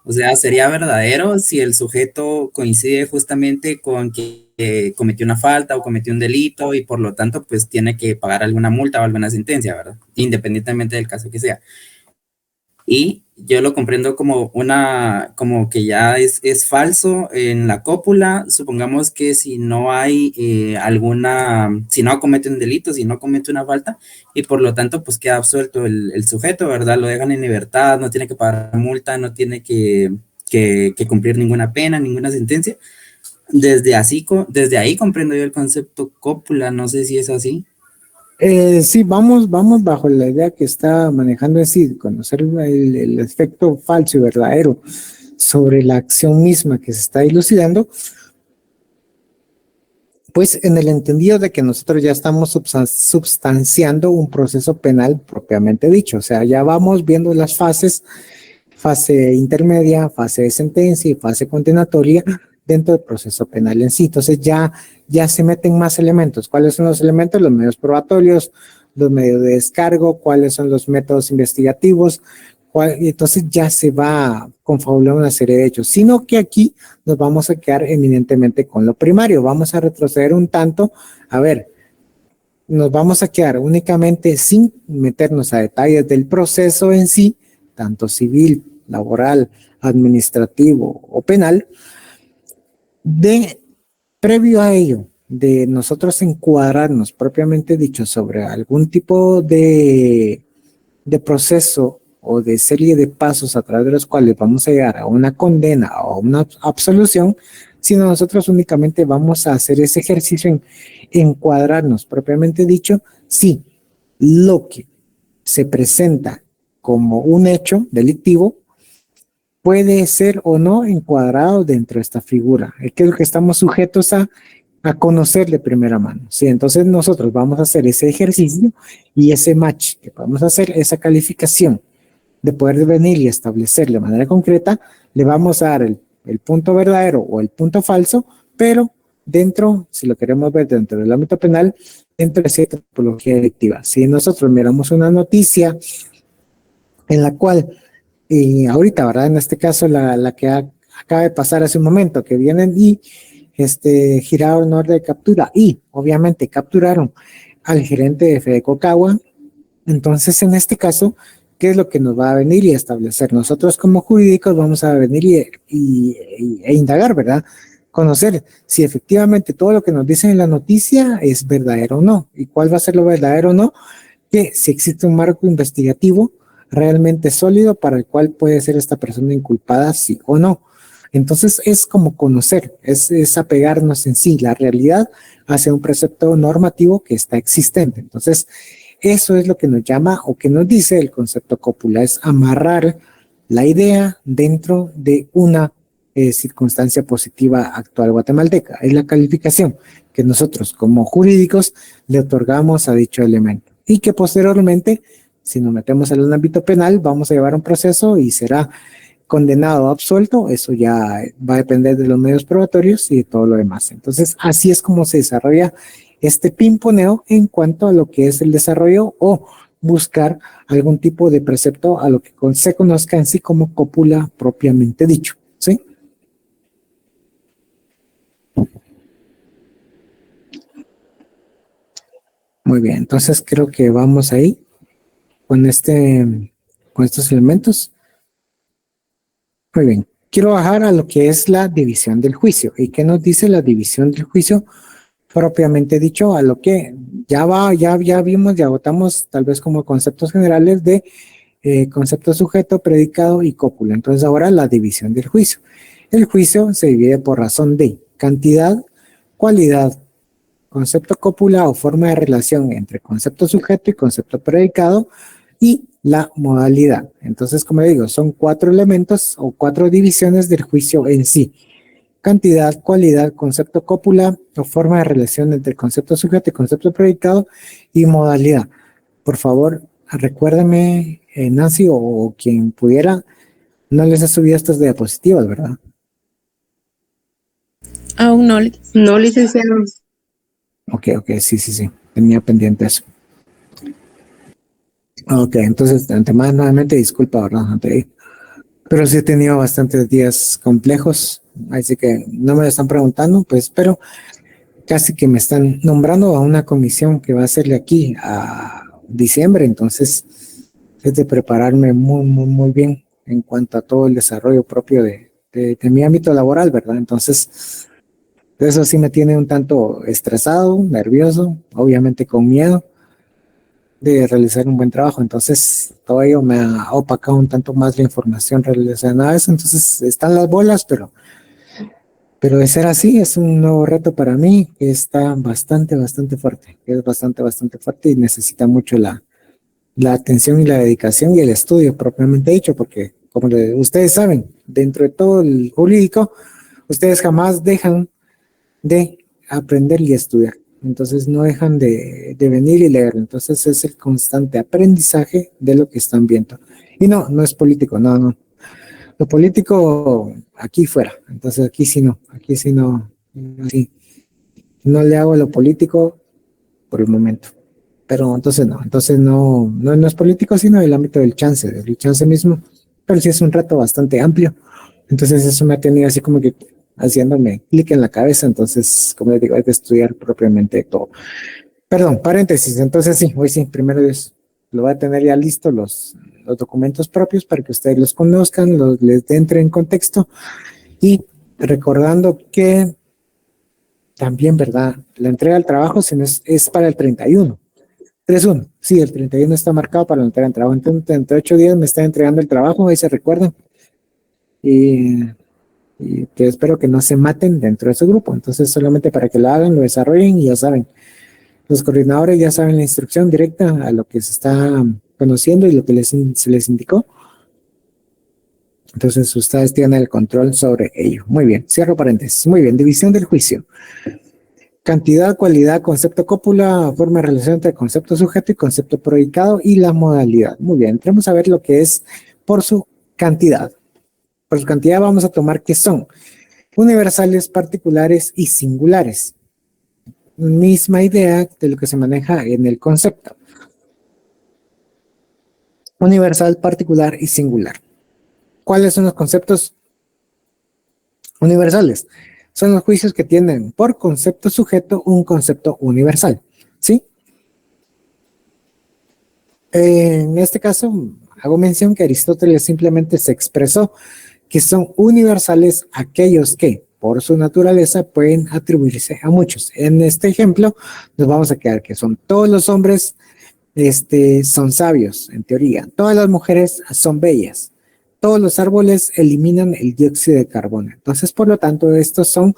O sea, sería verdadero si el sujeto coincide justamente con que cometió una falta o cometió un delito y por lo tanto pues tiene que pagar alguna multa o alguna sentencia, ¿verdad? Independientemente del caso que sea. Y yo lo comprendo como como que ya es falso en la cópula. Supongamos que si no hay si no comete un delito, si no comete una falta, y por lo tanto, pues queda absuelto el sujeto, ¿verdad? Lo dejan en libertad, no tiene que pagar multa, no tiene que cumplir ninguna pena, ninguna sentencia. Desde ahí comprendo yo el concepto cópula, no sé si es así. Sí, vamos bajo la idea que está manejando, es decir, conocer el efecto falso y verdadero sobre la acción misma que se está dilucidando, pues en el entendido de que nosotros ya estamos substanciando un proceso penal propiamente dicho, o sea, ya vamos viendo las fases, fase intermedia, fase de sentencia y fase condenatoria dentro del proceso penal en sí. Entonces ya se meten más elementos. ¿Cuáles son los elementos? Los medios probatorios, los medios de descargo, cuáles son los métodos investigativos, entonces ya se va confabulando una serie de hechos, sino que aquí nos vamos a quedar eminentemente con lo primario, vamos a retroceder un tanto, a ver, nos vamos a quedar únicamente sin meternos a detalles del proceso en sí, tanto civil, laboral, administrativo o penal, previo a ello, de nosotros encuadrarnos propiamente dicho sobre algún tipo de proceso o de serie de pasos a través de los cuales vamos a llegar a una condena o una absolución, sino nosotros únicamente vamos a hacer ese ejercicio en encuadrarnos, propiamente dicho, si lo que se presenta como un hecho delictivo puede ser o no encuadrado dentro de esta figura, que es lo que estamos sujetos a conocer de primera mano. Sí, entonces nosotros vamos a hacer ese ejercicio y ese match que podemos hacer, esa calificación de poder venir y establecer de manera concreta, le vamos a dar el punto verdadero o el punto falso, pero dentro, si lo queremos ver dentro del ámbito penal, dentro de cierta tipología delictiva. Si nosotros miramos una noticia en la cual, ahorita, ¿verdad? En este caso, la que acaba de pasar hace un momento, que vienen y giraron orden de captura y obviamente capturaron al gerente de Fedecocagua. Entonces, en este caso, ¿qué es lo que nos va a venir y establecer? Nosotros como jurídicos vamos a venir e indagar, ¿verdad? Conocer si efectivamente todo lo que nos dicen en la noticia es verdadero o no. ¿Y cuál va a ser lo verdadero o no? Que si existe un marco investigativo realmente sólido para el cual puede ser esta persona inculpada, sí o no. Entonces es como conocer, es apegarnos en sí la realidad hacia un precepto normativo que está existente. Entonces, eso es lo que nos llama o que nos dice el concepto cópula, es amarrar la idea dentro de una circunstancia positiva actual guatemalteca. Es la calificación que nosotros como jurídicos le otorgamos a dicho elemento y que posteriormente, si nos metemos en el ámbito penal, vamos a llevar un proceso y será condenado o absuelto. Eso ya va a depender de los medios probatorios y de todo lo demás. Entonces, así es como se desarrolla este pimponeo en cuanto a lo que es el desarrollo o buscar algún tipo de precepto a lo que se conozca en sí como cópula propiamente dicho, ¿sí? Muy bien, entonces creo que vamos ahí con estos elementos. Muy bien, quiero bajar a lo que es la división del juicio. ¿Y qué nos dice la división del juicio? Propiamente dicho, a lo que ya vimos, ya votamos tal vez como conceptos generales de concepto sujeto, predicado y cópula. Entonces ahora la división del juicio. El juicio se divide por razón de cantidad, cualidad, concepto cópula o forma de relación entre concepto sujeto y concepto predicado y la modalidad. Entonces, como digo, son 4 elementos o 4 divisiones del juicio en sí. Cantidad, cualidad, concepto cópula o forma de relación entre concepto sujeto y concepto predicado y modalidad. Por favor, recuérdame, Nancy o quien pudiera, no les ha subido estas diapositivas, ¿verdad? Aún no. No, licenciado. Ok, sí, tenía pendiente eso. Ok, entonces, de antemano, nuevamente, disculpa, ¿verdad? Pero sí he tenido bastantes días complejos, así que no me lo están preguntando, pues, pero casi que me están nombrando a una comisión que va a hacerle aquí a diciembre, entonces es de prepararme muy bien en cuanto a todo el desarrollo propio de mi ámbito laboral, ¿verdad? Entonces, eso sí me tiene un tanto estresado, nervioso, obviamente con miedo de realizar un buen trabajo. Entonces, todo ello me ha opacado un tanto más la información relacionada a eso. Entonces, están las bolas, pero de ser así, es un nuevo reto para mí que está bastante fuerte, que es bastante fuerte y necesita mucho la atención y la dedicación y el estudio propiamente dicho, porque como ustedes saben, dentro de todo el jurídico, ustedes jamás dejan de aprender y estudiar. Entonces no dejan de venir y leer. Entonces es el constante aprendizaje de lo que están viendo. Y no es político, no. Lo político aquí fuera. Entonces aquí sí no. Sí. No le hago a lo político por el momento. Pero entonces no es político, sino el ámbito del chance mismo. Pero sí es un reto bastante amplio. Entonces eso me ha tenido así como que haciéndome clic en la cabeza. Entonces, como les digo, hay que estudiar propiamente todo. Perdón, paréntesis. Entonces sí, hoy sí, primero Dios, lo voy a tener ya listo los documentos propios para que ustedes los conozcan, les entre en contexto y recordando que también, ¿verdad? La entrega del trabajo es para el 31. 3-1, sí, el 31 está marcado para la entrega del trabajo. Entonces, entre 8 días me está entregando el trabajo, ahí se recuerdan. Y y que espero que no se maten dentro de su grupo. Entonces, solamente para que lo hagan, lo desarrollen y ya saben. Los coordinadores ya saben la instrucción directa a lo que se está conociendo y lo que se les indicó. Entonces, ustedes tienen el control sobre ello. Muy bien, cierro paréntesis. Muy bien, división del juicio. Cantidad, cualidad, concepto cópula, forma de relación entre concepto sujeto y concepto predicado y la modalidad. Muy bien, entremos a ver lo que es por su cantidad. Por su cantidad vamos a tomar que son universales, particulares y singulares. Misma idea de lo que se maneja en el concepto. Universal, particular y singular. ¿Cuáles son los conceptos universales? Son los juicios que tienen por concepto sujeto un concepto universal, ¿sí? En este caso, hago mención que Aristóteles simplemente se expresó que son universales aquellos que, por su naturaleza, pueden atribuirse a muchos. En este ejemplo, nos vamos a quedar que son todos los hombres son sabios, en teoría. Todas las mujeres son bellas. Todos los árboles eliminan el dióxido de carbono. Entonces, por lo tanto, estos son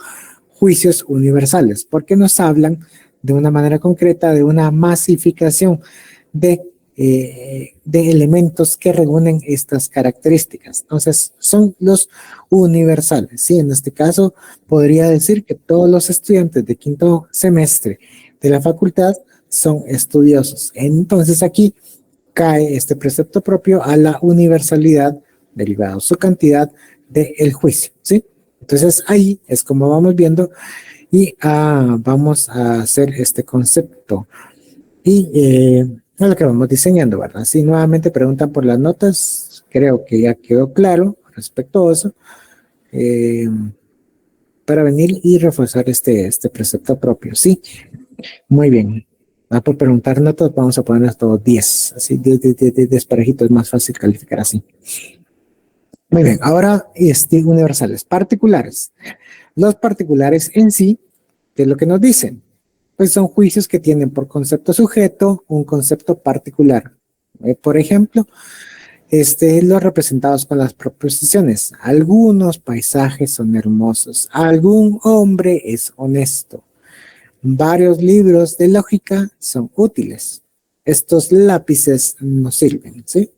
juicios universales, porque nos hablan de una manera concreta de una masificación de elementos que reúnen estas características. Entonces, son los universales. Sí, en este caso, podría decir que todos los estudiantes de quinto semestre de la facultad son estudiosos. Entonces, aquí cae este precepto propio a la universalidad derivado su cantidad del juicio, ¿sí? Entonces, ahí es como vamos viendo y vamos a hacer este concepto. Y es lo que vamos diseñando, ¿verdad? Si nuevamente preguntan por las notas, creo que ya quedó claro respecto a eso, para venir y reforzar este precepto propio, ¿sí? Muy bien. Por preguntar notas, vamos a poner todos 10, así 10 parejitos, es más fácil calificar así. Muy bien, ahora universales, particulares. Los particulares en sí, ¿qué es lo que nos dicen? Pues son juicios que tienen por concepto sujeto un concepto particular. Por ejemplo, los representados con las proposiciones. Algunos paisajes son hermosos. Algún hombre es honesto. Varios libros de lógica son útiles. Estos lápices nos sirven, ¿sí?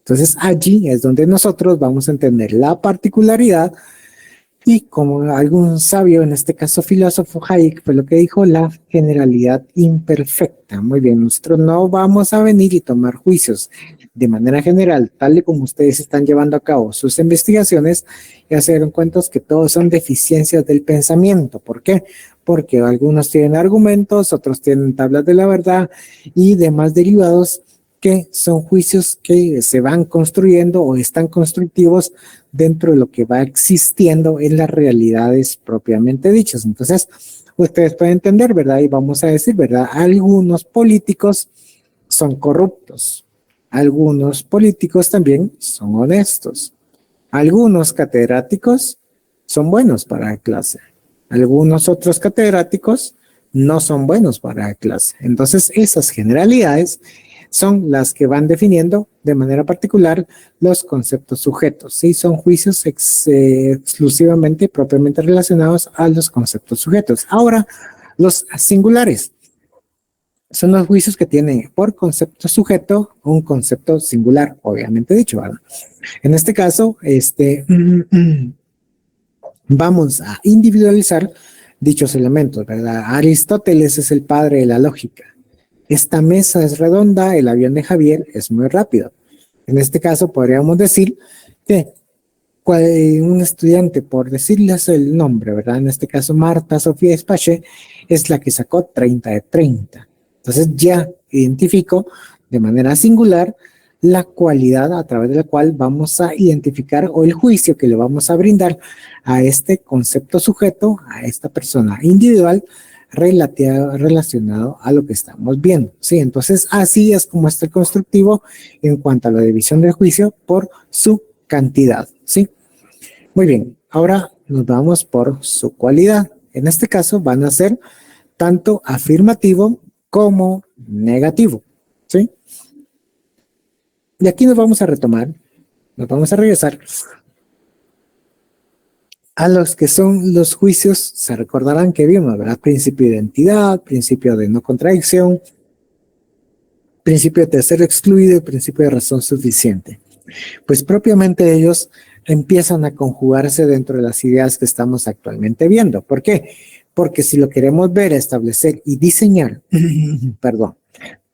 Entonces allí es donde nosotros vamos a entender la particularidad y como algún sabio, en este caso filósofo Hayek, fue lo que dijo, la generalidad imperfecta. Muy bien, nosotros no vamos a venir y tomar juicios de manera general, tal y como ustedes están llevando a cabo sus investigaciones, y hacer en cuenta que todos son deficiencias del pensamiento. ¿Por qué? Porque algunos tienen argumentos, otros tienen tablas de la verdad y demás derivados que son juicios que se van construyendo o están constructivos dentro de lo que va existiendo en las realidades propiamente dichas. Entonces, ustedes pueden entender, ¿verdad? Y vamos a decir, ¿verdad? Algunos políticos son corruptos. Algunos políticos también son honestos. Algunos catedráticos son buenos para la clase. Algunos otros catedráticos no son buenos para la clase. Entonces, esas generalidades son las que van definiendo de manera particular los conceptos sujetos. Sí, son juicios exclusivamente, propiamente relacionados a los conceptos sujetos. Ahora, los singulares son los juicios que tienen por concepto sujeto un concepto singular, obviamente dicho, ¿verdad? En este caso, vamos a individualizar dichos elementos, ¿verdad? Aristóteles es el padre de la lógica. Esta mesa es redonda, el avión de Javier es muy rápido. En este caso podríamos decir que un estudiante, por decirles el nombre, ¿verdad? En este caso Marta Sofía Espache es la que sacó 30 de 30. Entonces ya identifico de manera singular la cualidad a través de la cual vamos a identificar o el juicio que le vamos a brindar a este concepto sujeto, a esta persona individual, relacionado a lo que estamos viendo, ¿sí? Entonces, así es como está el constructivo en cuanto a la división del juicio por su cantidad, ¿sí? Muy bien, ahora nos vamos por su cualidad. En este caso van a ser tanto afirmativo como negativo, ¿sí? Y aquí nos vamos a retomar, nos vamos a regresar a los que son los juicios, se recordarán que vimos, ¿verdad? Principio de identidad, principio de no contradicción, principio de tercero excluido y principio de razón suficiente. Pues propiamente ellos empiezan a conjugarse dentro de las ideas que estamos actualmente viendo. ¿Por qué? Porque si lo queremos ver, establecer y diseñar, perdón,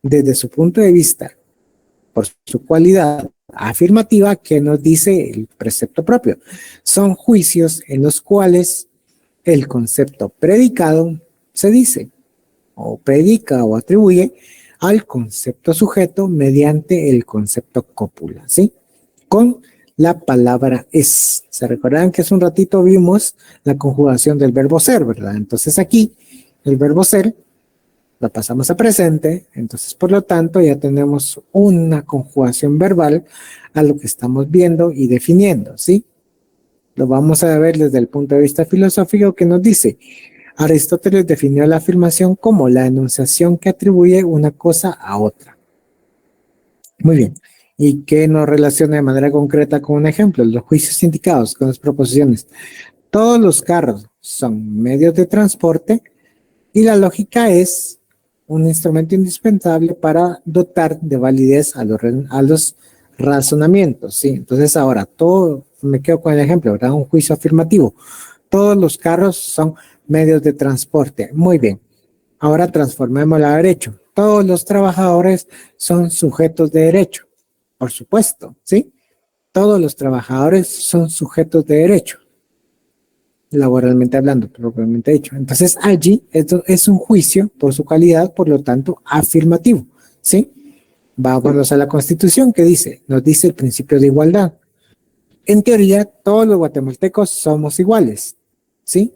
desde su punto de vista, por su cualidad afirmativa, que nos dice el precepto propio. Son juicios en los cuales el concepto predicado se dice, o predica o atribuye al concepto sujeto mediante el concepto cópula, ¿sí? Con la palabra es. ¿Se recordarán que hace un ratito vimos la conjugación del verbo ser, verdad? Entonces aquí el verbo ser la pasamos a presente, entonces por lo tanto ya tenemos una conjugación verbal a lo que estamos viendo y definiendo, ¿sí? Lo vamos a ver desde el punto de vista filosófico que nos dice, Aristóteles definió la afirmación como la enunciación que atribuye una cosa a otra. Muy bien. ¿Y qué nos relaciona de manera concreta con un ejemplo? Los juicios indicados con las proposiciones. Todos los carros son medios de transporte y la lógica es un instrumento indispensable para dotar de validez a los razonamientos, ¿sí? Entonces ahora, me quedo con el ejemplo, ¿verdad? Un juicio afirmativo. Todos los carros son medios de transporte. Muy bien. Ahora transformémoslo a derecho. Todos los trabajadores son sujetos de derecho. Por supuesto, ¿sí? Todos los trabajadores son sujetos de derecho. Laboralmente hablando, propiamente dicho. Entonces allí esto es un juicio por su calidad, por lo tanto afirmativo, ¿sí? Vámonos a la Constitución que dice, nos dice el principio de igualdad. En teoría, todos los guatemaltecos somos iguales, ¿sí?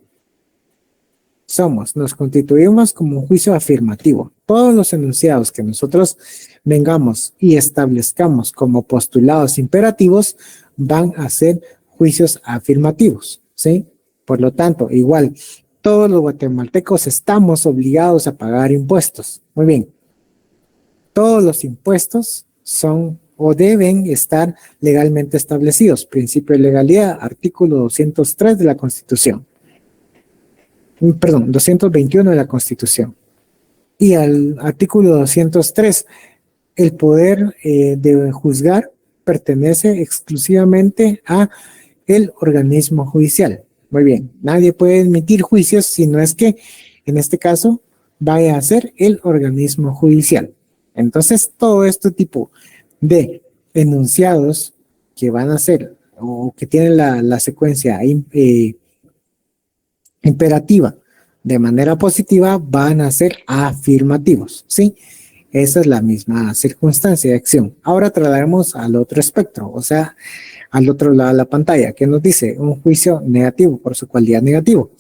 Nos constituimos como un juicio afirmativo. Todos los enunciados que nosotros vengamos y establezcamos como postulados imperativos van a ser juicios afirmativos, ¿sí? Por lo tanto, igual, todos los guatemaltecos estamos obligados a pagar impuestos. Muy bien. Todos los impuestos son o deben estar legalmente establecidos. Principio de legalidad, artículo 203 de la Constitución. Perdón, 221 de la Constitución. Y al artículo 203, el poder de juzgar pertenece exclusivamente a el organismo judicial. Muy bien, nadie puede emitir juicios si no es que, en este caso, vaya a ser el organismo judicial. Entonces, todo este tipo de enunciados que van a ser o que tienen la secuencia imperativa de manera positiva van a ser afirmativos, ¿sí? Esa es la misma circunstancia de acción. Ahora trataremos al otro espectro, o sea, al otro lado de la pantalla, que nos dice un juicio negativo por su cualidad negativo.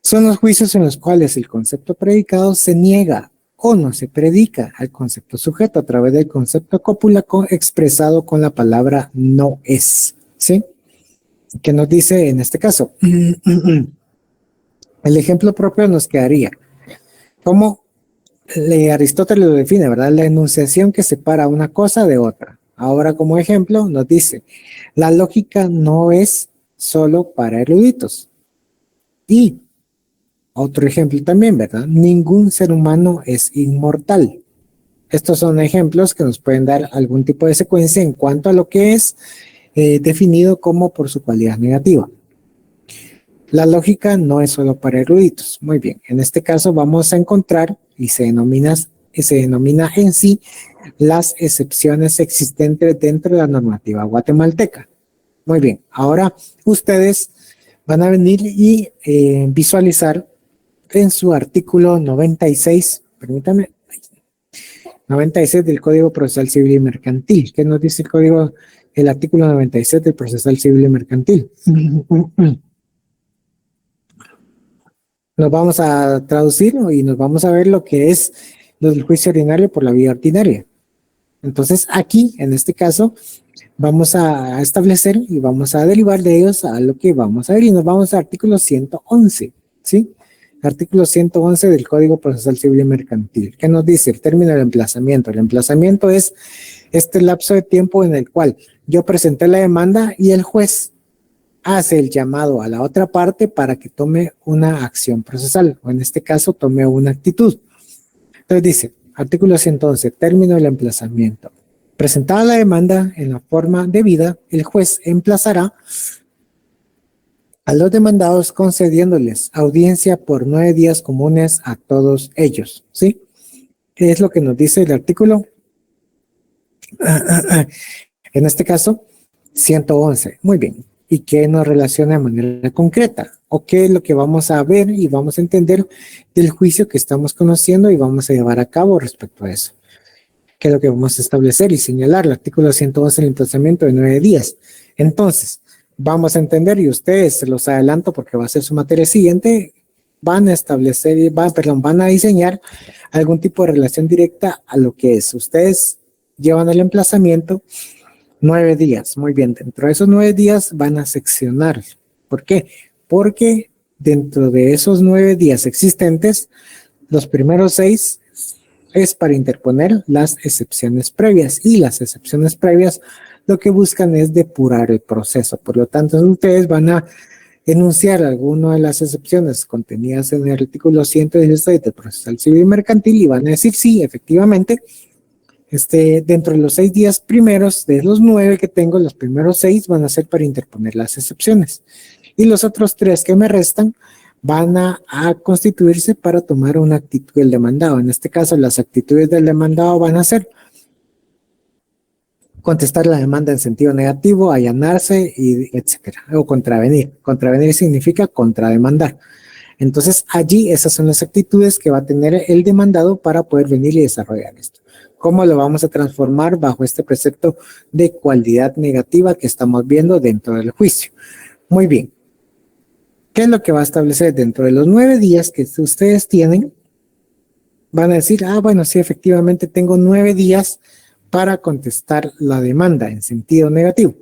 Son los juicios en los cuales el concepto predicado se niega o no se predica al concepto sujeto a través del concepto cópula expresado con la palabra no es, ¿sí? ¿Qué nos dice en este caso? El ejemplo propio nos quedaría como Aristóteles lo define, ¿verdad? La enunciación que separa una cosa de otra. Ahora, como ejemplo, nos dice, la lógica no es solo para eruditos. Y otro ejemplo también, ¿verdad? Ningún ser humano es inmortal. Estos son ejemplos que nos pueden dar algún tipo de secuencia en cuanto a lo que es definido como por su cualidad negativa. La lógica no es solo para eruditos. Muy bien, en este caso vamos a encontrar y se denomina en sí las excepciones existentes dentro de la normativa guatemalteca. Muy bien, ahora ustedes van a venir y visualizar en su artículo 96, permítame, 96 del Código Procesal Civil y Mercantil. ¿Qué nos dice el artículo 96 del Procesal Civil y Mercantil? Nos vamos a traducir y nos vamos a ver lo que es lo del juicio ordinario por la vía ordinaria. Entonces aquí, en este caso, vamos a establecer y vamos a derivar de ellos a lo que vamos a ver y nos vamos al artículo 111, ¿sí? Artículo 111 del Código Procesal Civil y Mercantil. ¿Qué nos dice? El término del emplazamiento. El emplazamiento es este lapso de tiempo en el cual yo presenté la demanda y el juez hace el llamado a la otra parte para que tome una acción procesal, o en este caso tome una actitud. Entonces dice, artículo 111, término del emplazamiento. Presentada la demanda en la forma debida, el juez emplazará a los demandados concediéndoles audiencia por 9 días comunes a todos ellos, ¿sí? ¿Qué es lo que nos dice el artículo? En este caso, 111. Muy bien. ¿Y qué nos relaciona de manera concreta? ¿O qué es lo que vamos a ver y vamos a entender del juicio que estamos conociendo y vamos a llevar a cabo respecto a eso? ¿Qué es lo que vamos a establecer y señalar? El artículo 111, el emplazamiento de 9 días. Entonces, vamos a entender, y ustedes se los adelanto porque va a ser su materia siguiente, van a establecer, van a diseñar algún tipo de relación directa a lo que es. Ustedes llevan el emplazamiento 9 días. Muy bien, dentro de esos 9 días van a seccionar. ¿Por qué? Porque dentro de esos 9 días existentes, los primeros 6 es para interponer las excepciones previas, y las excepciones previas lo que buscan es depurar el proceso. Por lo tanto, ustedes van a enunciar alguna de las excepciones contenidas en el artículo 116 del Procesal Civil y Mercantil y van a decir sí, efectivamente, dentro de los 6 días primeros, de los 9 que tengo, los primeros 6 van a ser para interponer las excepciones. Y los otros 3 que me restan van a constituirse para tomar una actitud del demandado. En este caso, las actitudes del demandado van a ser contestar la demanda en sentido negativo, allanarse, y etcétera, o contravenir. Contravenir significa contrademandar. Entonces, allí esas son las actitudes que va a tener el demandado para poder venir y desarrollar esto. ¿Cómo lo vamos a transformar bajo este precepto de cualidad negativa que estamos viendo dentro del juicio? Muy bien. ¿Qué es lo que va a establecer? Dentro de los 9 días que ustedes tienen, van a decir, bueno, sí, efectivamente tengo 9 días para contestar la demanda en sentido negativo.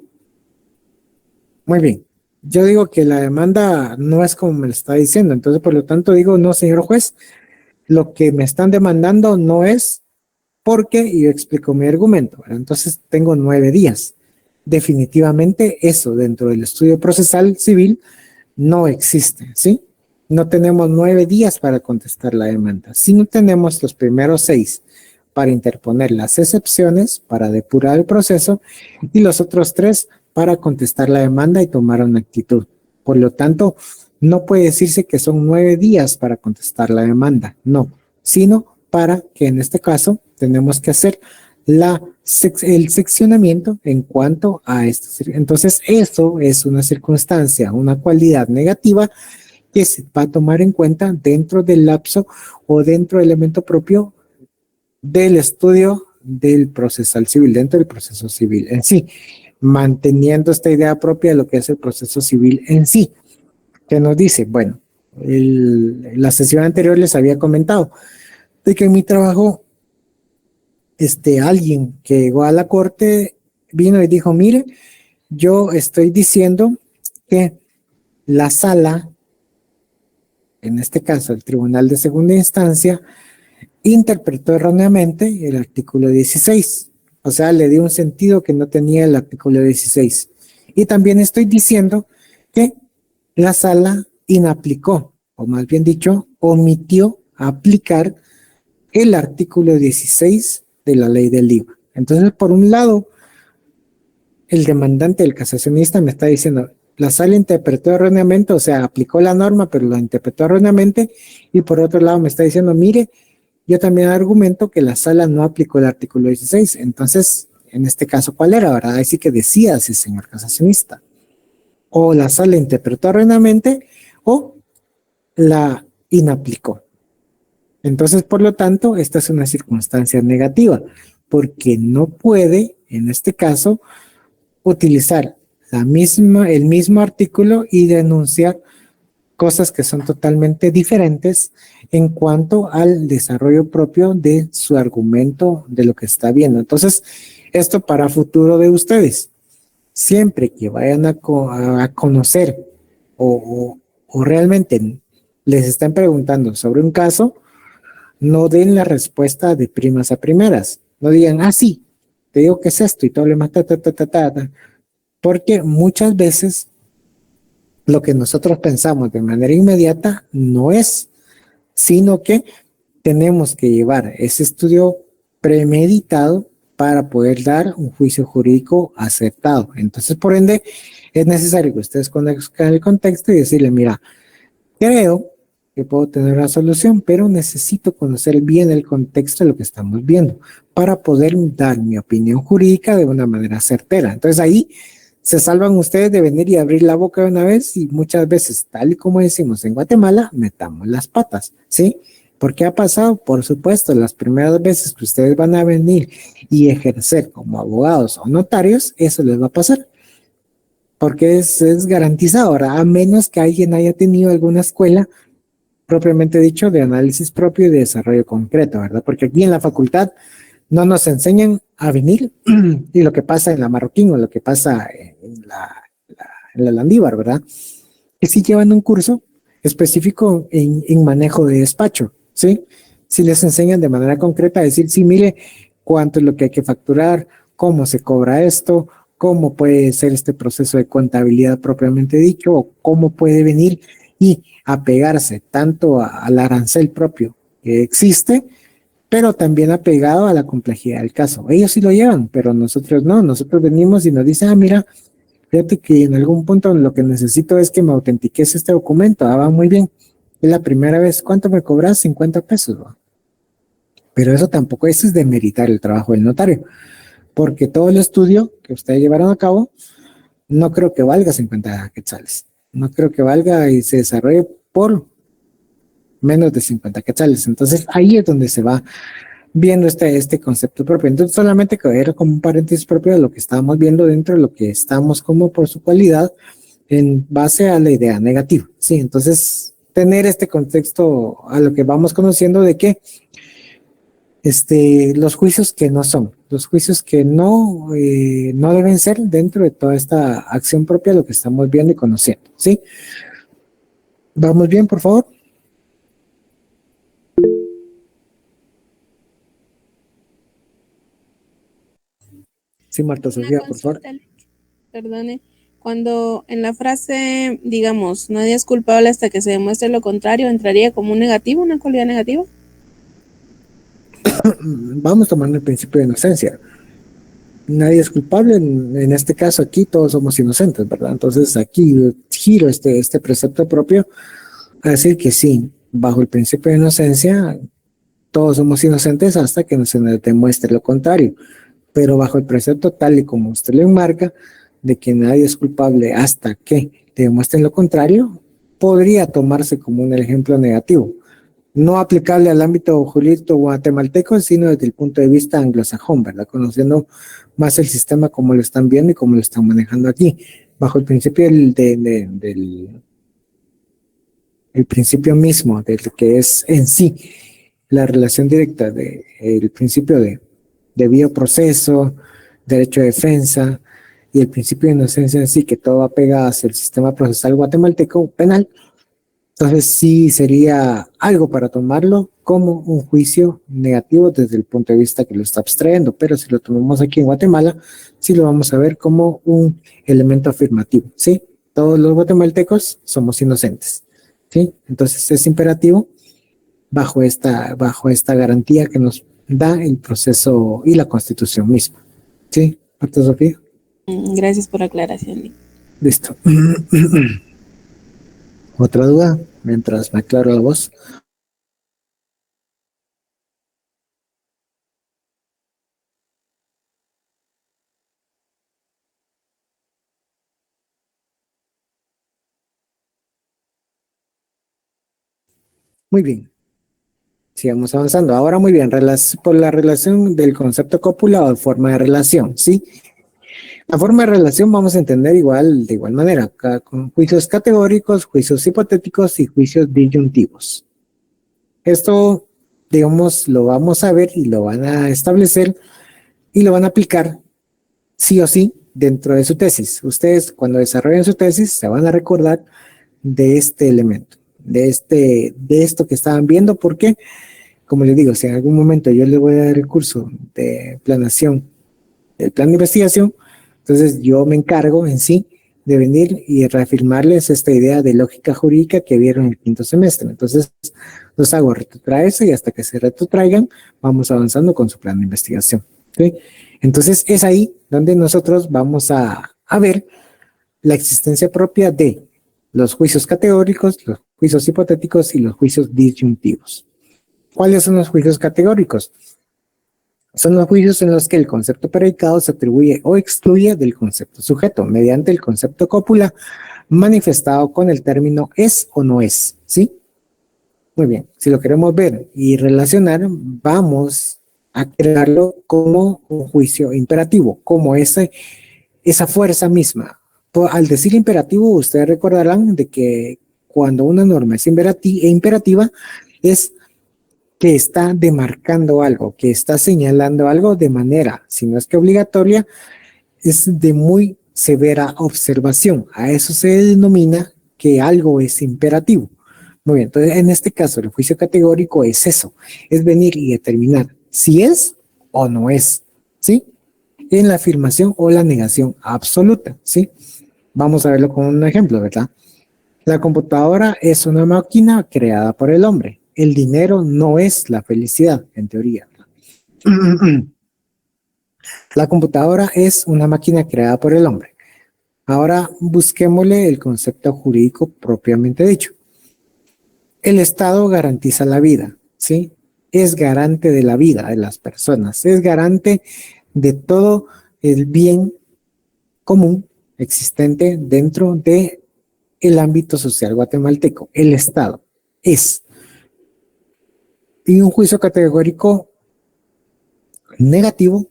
Muy bien. Yo digo que la demanda no es como me lo está diciendo, entonces por lo tanto digo, no, señor juez, lo que me están demandando no es porque, y yo explico mi argumento, ¿verdad? Entonces tengo 9 días. Definitivamente eso dentro del estudio procesal civil no existe, ¿sí? No tenemos 9 días para contestar la demanda, sino tenemos los primeros 6 para interponer las excepciones, para depurar el proceso, y los otros 3 para contestar la demanda y tomar una actitud. Por lo tanto, no puede decirse que son 9 días para contestar la demanda, no, sino para que en este caso tenemos que hacer el seccionamiento en cuanto a esto. Entonces, eso es una circunstancia, una cualidad negativa que se va a tomar en cuenta dentro del lapso o dentro del elemento propio del estudio del procesal civil, dentro del proceso civil en sí, manteniendo esta idea propia de lo que es el proceso civil en sí, que nos dice, bueno, la sesión anterior les había comentado de que en mi trabajo, alguien que llegó a la corte vino y dijo, mire, yo estoy diciendo que la sala, en este caso el Tribunal de Segunda Instancia, interpretó erróneamente el artículo 16. O sea, le dio un sentido que no tenía el artículo 16. Y también estoy diciendo que la sala inaplicó, o más bien dicho, omitió aplicar el artículo 16 de la ley del IVA. Entonces, por un lado, el demandante, el casacionista, me está diciendo, la sala interpretó erróneamente, o sea, aplicó la norma, pero la interpretó erróneamente, y por otro lado me está diciendo, mire, yo también argumento que la sala no aplicó el artículo 16. Entonces, en este caso, ¿cuál era, verdad? Así que decía ese señor casacionista. O la sala interpretó erróneamente o la inaplicó. Entonces, por lo tanto, esta es una circunstancia negativa, porque no puede, en este caso, utilizar el mismo artículo y denunciar cosas que son totalmente diferentes en cuanto al desarrollo propio de su argumento de lo que está viendo. Entonces, esto para futuro de ustedes, siempre que vayan a conocer o realmente les estén preguntando sobre un caso, no den la respuesta de primas a primeras. No digan, sí, te digo que es esto y todo lo demás, porque muchas veces lo que nosotros pensamos de manera inmediata no es, sino que tenemos que llevar ese estudio premeditado para poder dar un juicio jurídico acertado. Entonces, por ende, es necesario que ustedes conozcan el contexto y decirle, mira, creo que puedo tener una solución, pero necesito conocer bien el contexto de lo que estamos viendo para poder dar mi opinión jurídica de una manera certera. Entonces ahí se salvan ustedes de venir y abrir la boca de una vez y muchas veces, tal y como decimos en Guatemala, metamos las patas, ¿sí? ¿Por qué ha pasado? Por supuesto, las primeras veces que ustedes van a venir y ejercer como abogados o notarios, eso les va a pasar. Porque es garantizado, ¿verdad? A menos que alguien haya tenido alguna escuela propiamente dicho de análisis propio y de desarrollo concreto, ¿verdad? Porque aquí en la facultad no nos enseñan a venir y lo que pasa en la Marroquín o lo que pasa en la Landívar, ¿verdad? Que sí llevan un curso específico en manejo de despacho, ¿sí? Si les enseñan de manera concreta a decir, sí, mire, cuánto es lo que hay que facturar, cómo se cobra esto, cómo puede ser este proceso de contabilidad propiamente dicho, o cómo puede venir y apegarse tanto al arancel propio que existe, pero también apegado a la complejidad del caso. Ellos sí lo llevan, pero nosotros no. Nosotros venimos y nos dicen, mira, fíjate que en algún punto lo que necesito es que me autentiques este documento. Va muy bien. Es la primera vez. ¿Cuánto me cobras? 50 pesos. ¿Va? Pero eso tampoco es demeritar el trabajo del notario, porque todo el estudio que ustedes llevaron a cabo no creo que valga 50 quetzales. No creo que valga y se desarrolle por menos de 50 quetzales. Entonces ahí es donde se va viendo este concepto propio. Entonces solamente que era como un paréntesis propio de lo que estábamos viendo dentro de lo que estamos como por su cualidad en base a la idea negativa. Sí, entonces tener este contexto a lo que vamos conociendo de que los juicios que no son, los juicios que no deben ser dentro de toda esta acción propia, lo que estamos viendo y conociendo, ¿sí? ¿Vamos bien, por favor? Sí, Marta Sofía, por favor. Perdone, cuando en la frase, digamos, nadie es culpable hasta que se demuestre lo contrario, ¿entraría como un negativo, una cualidad negativa? Vamos tomando el principio de inocencia. Nadie es culpable, en este caso aquí todos somos inocentes, ¿verdad? Entonces aquí giro este precepto propio a decir que sí, bajo el principio de inocencia, todos somos inocentes hasta que se nos demuestre lo contrario, pero bajo el precepto tal y como usted lo enmarca, de que nadie es culpable hasta que te demuestren lo contrario, podría tomarse como un ejemplo negativo. No aplicable al ámbito jurídico guatemalteco, sino desde el punto de vista anglosajón, ¿verdad? Conociendo más el sistema como lo están viendo y como lo están manejando aquí, bajo el principio el principio mismo de lo que es en sí la relación directa del principio de debido proceso, derecho de defensa y el principio de inocencia en sí, que todo va pegado hacia el sistema procesal guatemalteco penal. Entonces sí sería algo para tomarlo como un juicio negativo desde el punto de vista que lo está abstrayendo, pero si lo tomamos aquí en Guatemala, sí lo vamos a ver como un elemento afirmativo, ¿sí? Todos los guatemaltecos somos inocentes, ¿sí? Entonces es imperativo bajo esta garantía que nos da el proceso y la Constitución misma, ¿sí? Marta Sofía. Gracias por la aclaración. Listo. ¿Otra duda? Mientras me aclaro la voz. Muy bien. Sigamos avanzando. Ahora muy bien, por la relación del concepto copulado de forma de relación, ¿sí? La forma de relación vamos a entender de igual manera, con juicios categóricos, juicios hipotéticos y juicios disyuntivos. Esto, digamos, lo vamos a ver y lo van a establecer y lo van a aplicar sí o sí dentro de su tesis. Ustedes cuando desarrollen su tesis se van a recordar de este elemento, de esto que estaban viendo, porque, como les digo, si en algún momento yo les voy a dar el curso de planeación, el plan de investigación, entonces yo me encargo en sí de venir y reafirmarles esta idea de lógica jurídica que vieron en el quinto semestre. Entonces, los hago retrotraerse y hasta que se retrotraigan, vamos avanzando con su plan de investigación. ¿Sí? Entonces, es ahí donde nosotros vamos a ver la existencia propia de los juicios categóricos, los juicios hipotéticos y los juicios disyuntivos. ¿Cuáles son los juicios categóricos? Son los juicios en los que el concepto predicado se atribuye o excluye del concepto sujeto mediante el concepto cópula manifestado con el término es o no es, ¿sí? Muy bien, si lo queremos ver y relacionar, vamos a crearlo como un juicio imperativo, como esa fuerza misma. Al decir imperativo, ustedes recordarán de que cuando una norma es imperativa, es que está demarcando algo, que está señalando algo de manera, si no es que obligatoria, es de muy severa observación. A eso se denomina que algo es imperativo. Muy bien, entonces en este caso el juicio categórico es eso, es venir y determinar si es o no es, ¿sí? En la afirmación o la negación absoluta, ¿sí? Vamos a verlo con un ejemplo, ¿verdad? La computadora es una máquina creada por el hombre. El dinero no es la felicidad, en teoría. La computadora es una máquina creada por el hombre. Ahora busquémosle el concepto jurídico propiamente dicho. El Estado garantiza la vida, ¿sí? Es garante de la vida de las personas, es garante de todo el bien común existente dentro de el ámbito social guatemalteco. El Estado es. Y un juicio categórico negativo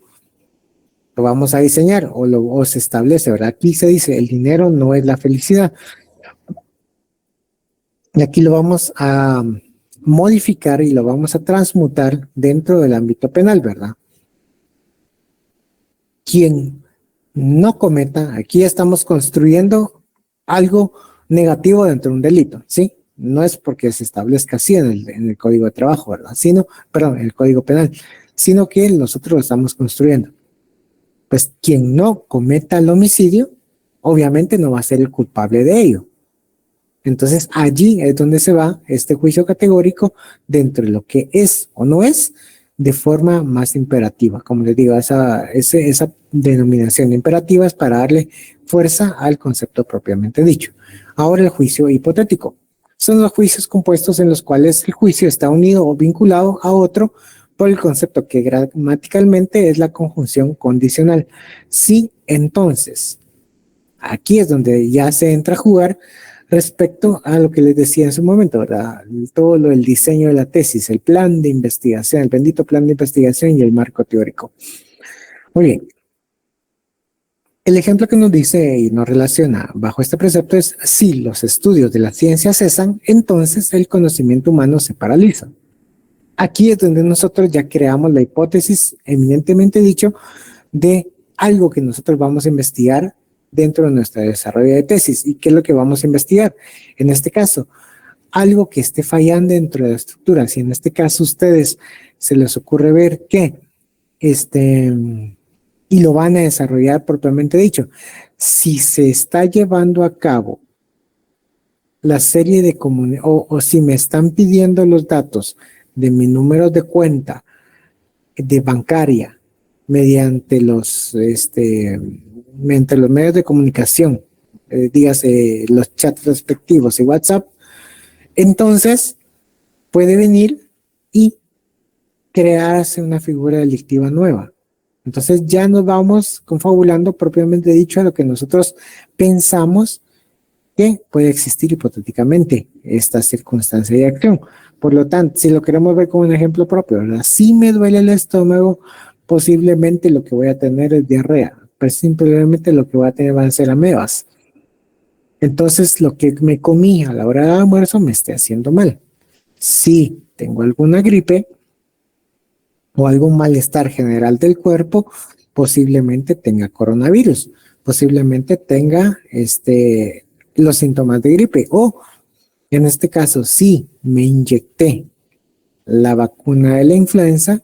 lo vamos a diseñar o se establece, ¿verdad? Aquí se dice el dinero no es la felicidad. Y aquí lo vamos a modificar y lo vamos a transmutar dentro del ámbito penal, ¿verdad? Quien no cometa, aquí estamos construyendo algo negativo dentro de un delito, ¿sí? No es porque se establezca así en el Código de Trabajo, ¿verdad? En el Código Penal, sino que nosotros lo estamos construyendo. Pues quien no cometa el homicidio, obviamente no va a ser el culpable de ello. Entonces allí es donde se va este juicio categórico dentro de lo que es o no es de forma más imperativa. Como les digo, esa denominación imperativa es para darle fuerza al concepto propiamente dicho. Ahora el juicio hipotético. Son los juicios compuestos en los cuales el juicio está unido o vinculado a otro por el concepto que gramaticalmente es la conjunción condicional. Sí, entonces, aquí es donde ya se entra a jugar respecto a lo que les decía en su momento, ¿verdad? Todo el diseño de la tesis, el plan de investigación, el bendito plan de investigación y el marco teórico. Muy bien. El ejemplo que nos dice y nos relaciona bajo este precepto es: si los estudios de la ciencia cesan, entonces el conocimiento humano se paraliza. Aquí es donde nosotros ya creamos la hipótesis, eminentemente dicho, de algo que nosotros vamos a investigar dentro de nuestro desarrollo de tesis. ¿Y qué es lo que vamos a investigar? En este caso, algo que esté fallando dentro de la estructura. Si en este caso a ustedes se les ocurre ver que y lo van a desarrollar propiamente dicho, si se está llevando a cabo la serie de o si me están pidiendo los datos de mi número de cuenta de bancaria mediante los medios de comunicación, dígase los chats respectivos y WhatsApp, entonces puede venir y crearse una figura delictiva nueva. Entonces ya nos vamos confabulando propiamente dicho a lo que nosotros pensamos que puede existir hipotéticamente esta circunstancia de acción. Por lo tanto, si lo queremos ver como un ejemplo propio, ¿verdad? Si me duele el estómago, posiblemente lo que voy a tener es diarrea, pero simplemente lo que voy a tener van a ser amebas. Entonces, lo que me comí a la hora del almuerzo me esté haciendo mal. Si tengo alguna gripe o algún malestar general del cuerpo, posiblemente tenga coronavirus, posiblemente tenga los síntomas de gripe, o en este caso, si me inyecté la vacuna de la influenza,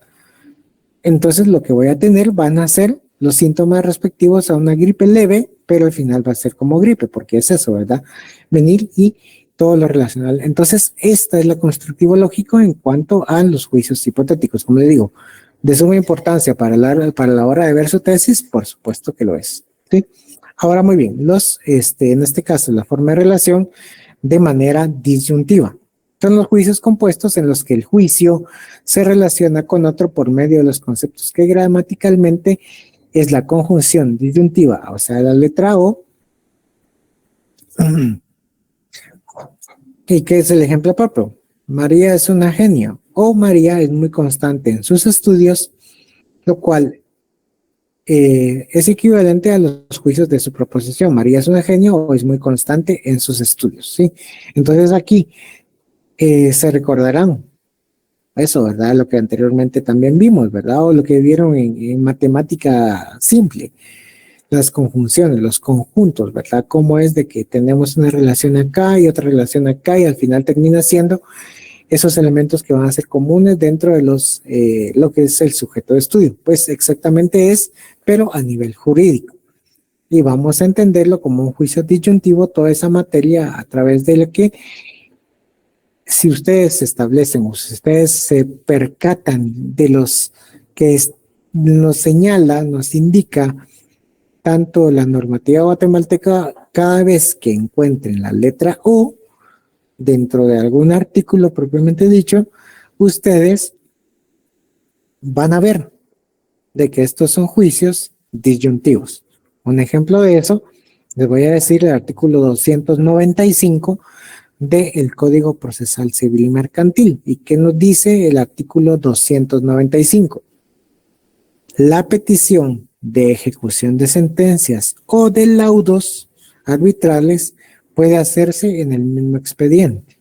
entonces lo que voy a tener van a ser los síntomas respectivos a una gripe leve pero al final va a ser como gripe, porque es eso, ¿verdad? Venir y todo lo relacional. Entonces, esta es la constructivo lógico en cuanto a los juicios hipotéticos. Como le digo, de suma importancia para la hora de ver su tesis, por supuesto que lo es, ¿sí? Ahora, muy bien, en este caso, la forma de relación de manera disyuntiva. Son los juicios compuestos en los que el juicio se relaciona con otro por medio de los conceptos que gramaticalmente es la conjunción disyuntiva, o sea, la letra O. ¿Y qué es el ejemplo propio? María es una genio o María es muy constante en sus estudios, lo cual es equivalente a los juicios de su proposición. María es una genio o es muy constante en sus estudios, ¿sí? Entonces aquí se recordarán eso, ¿verdad? Lo que anteriormente también vimos, ¿verdad? O lo que vieron en matemática simple, las conjunciones, los conjuntos, ¿verdad? Cómo es de que tenemos una relación acá y otra relación acá y al final termina siendo esos elementos que van a ser comunes dentro de lo que es el sujeto de estudio. Pues exactamente es, pero a nivel jurídico. Y vamos a entenderlo como un juicio disyuntivo, toda esa materia a través de la que si ustedes establecen o si ustedes se percatan de los que nos señala, nos indica tanto la normativa guatemalteca, cada vez que encuentren la letra O dentro de algún artículo propiamente dicho, ustedes van a ver de que estos son juicios disyuntivos. Un ejemplo de eso, les voy a decir el artículo 295 del Código Procesal Civil y Mercantil. ¿Y qué nos dice el artículo 295? La petición de ejecución de sentencias o de laudos arbitrales puede hacerse en el mismo expediente.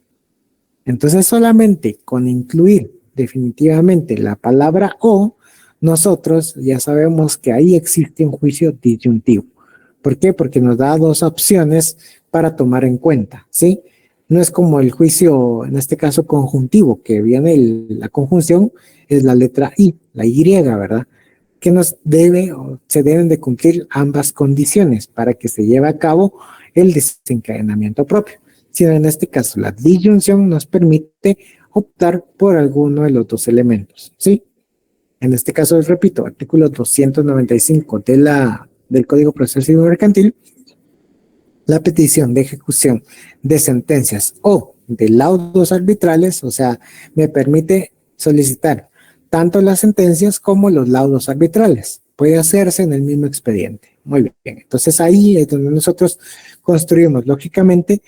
Entonces, solamente con incluir definitivamente la palabra o, nosotros ya sabemos que ahí existe un juicio disyuntivo. ¿Por qué? Porque nos da dos opciones para tomar en cuenta, ¿sí? No es como el juicio, en este caso conjuntivo, que viene la conjunción, es la letra I, la Y, ¿verdad? Que se deben de cumplir ambas condiciones para que se lleve a cabo el desencadenamiento propio. Sino en este caso, la disyunción nos permite optar por alguno de los dos elementos, ¿sí? En este caso, les repito, artículo 295 del Código Procesal Civil Mercantil, la petición de ejecución de sentencias o de laudos arbitrales, o sea, me permite solicitar tanto las sentencias como los laudos arbitrales. Puede hacerse en el mismo expediente. Muy bien. Entonces ahí es donde nosotros construimos lógicamente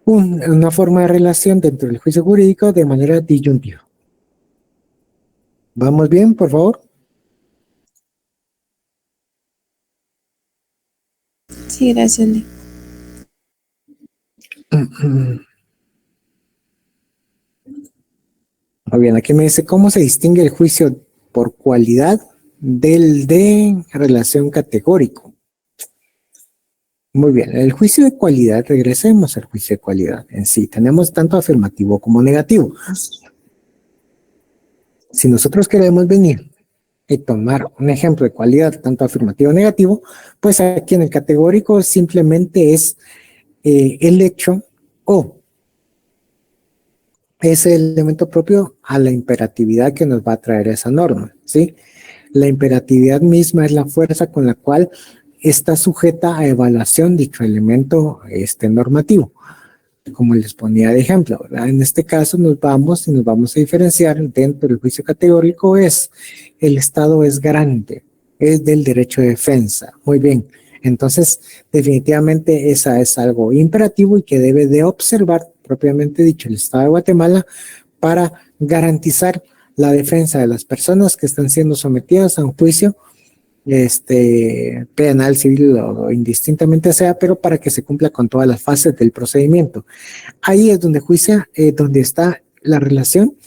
una forma de relación dentro del juicio jurídico de manera disyuntiva. ¿Vamos bien, por favor? Sí, gracias, Lee. Muy bien, aquí me dice cómo se distingue el juicio por cualidad del de relación categórico. Muy bien, el juicio de cualidad, regresemos al juicio de cualidad en sí. Tenemos tanto afirmativo como negativo. Si nosotros queremos venir y tomar un ejemplo de cualidad, tanto afirmativo o negativo, pues aquí en el categórico simplemente es el hecho o es el elemento propio a la imperatividad que nos va a traer esa norma, ¿sí? La imperatividad misma es la fuerza con la cual está sujeta a evaluación dicho elemento normativo, como les ponía de ejemplo, ¿verdad? En este caso nos vamos a diferenciar dentro del juicio categórico el Estado es garante, es del derecho de defensa. Muy bien, entonces definitivamente esa es algo imperativo y que debe de observar propiamente dicho el Estado de Guatemala para garantizar la defensa de las personas que están siendo sometidas a un juicio penal, civil o indistintamente sea, pero para que se cumpla con todas las fases del procedimiento. Ahí es donde donde está la relación,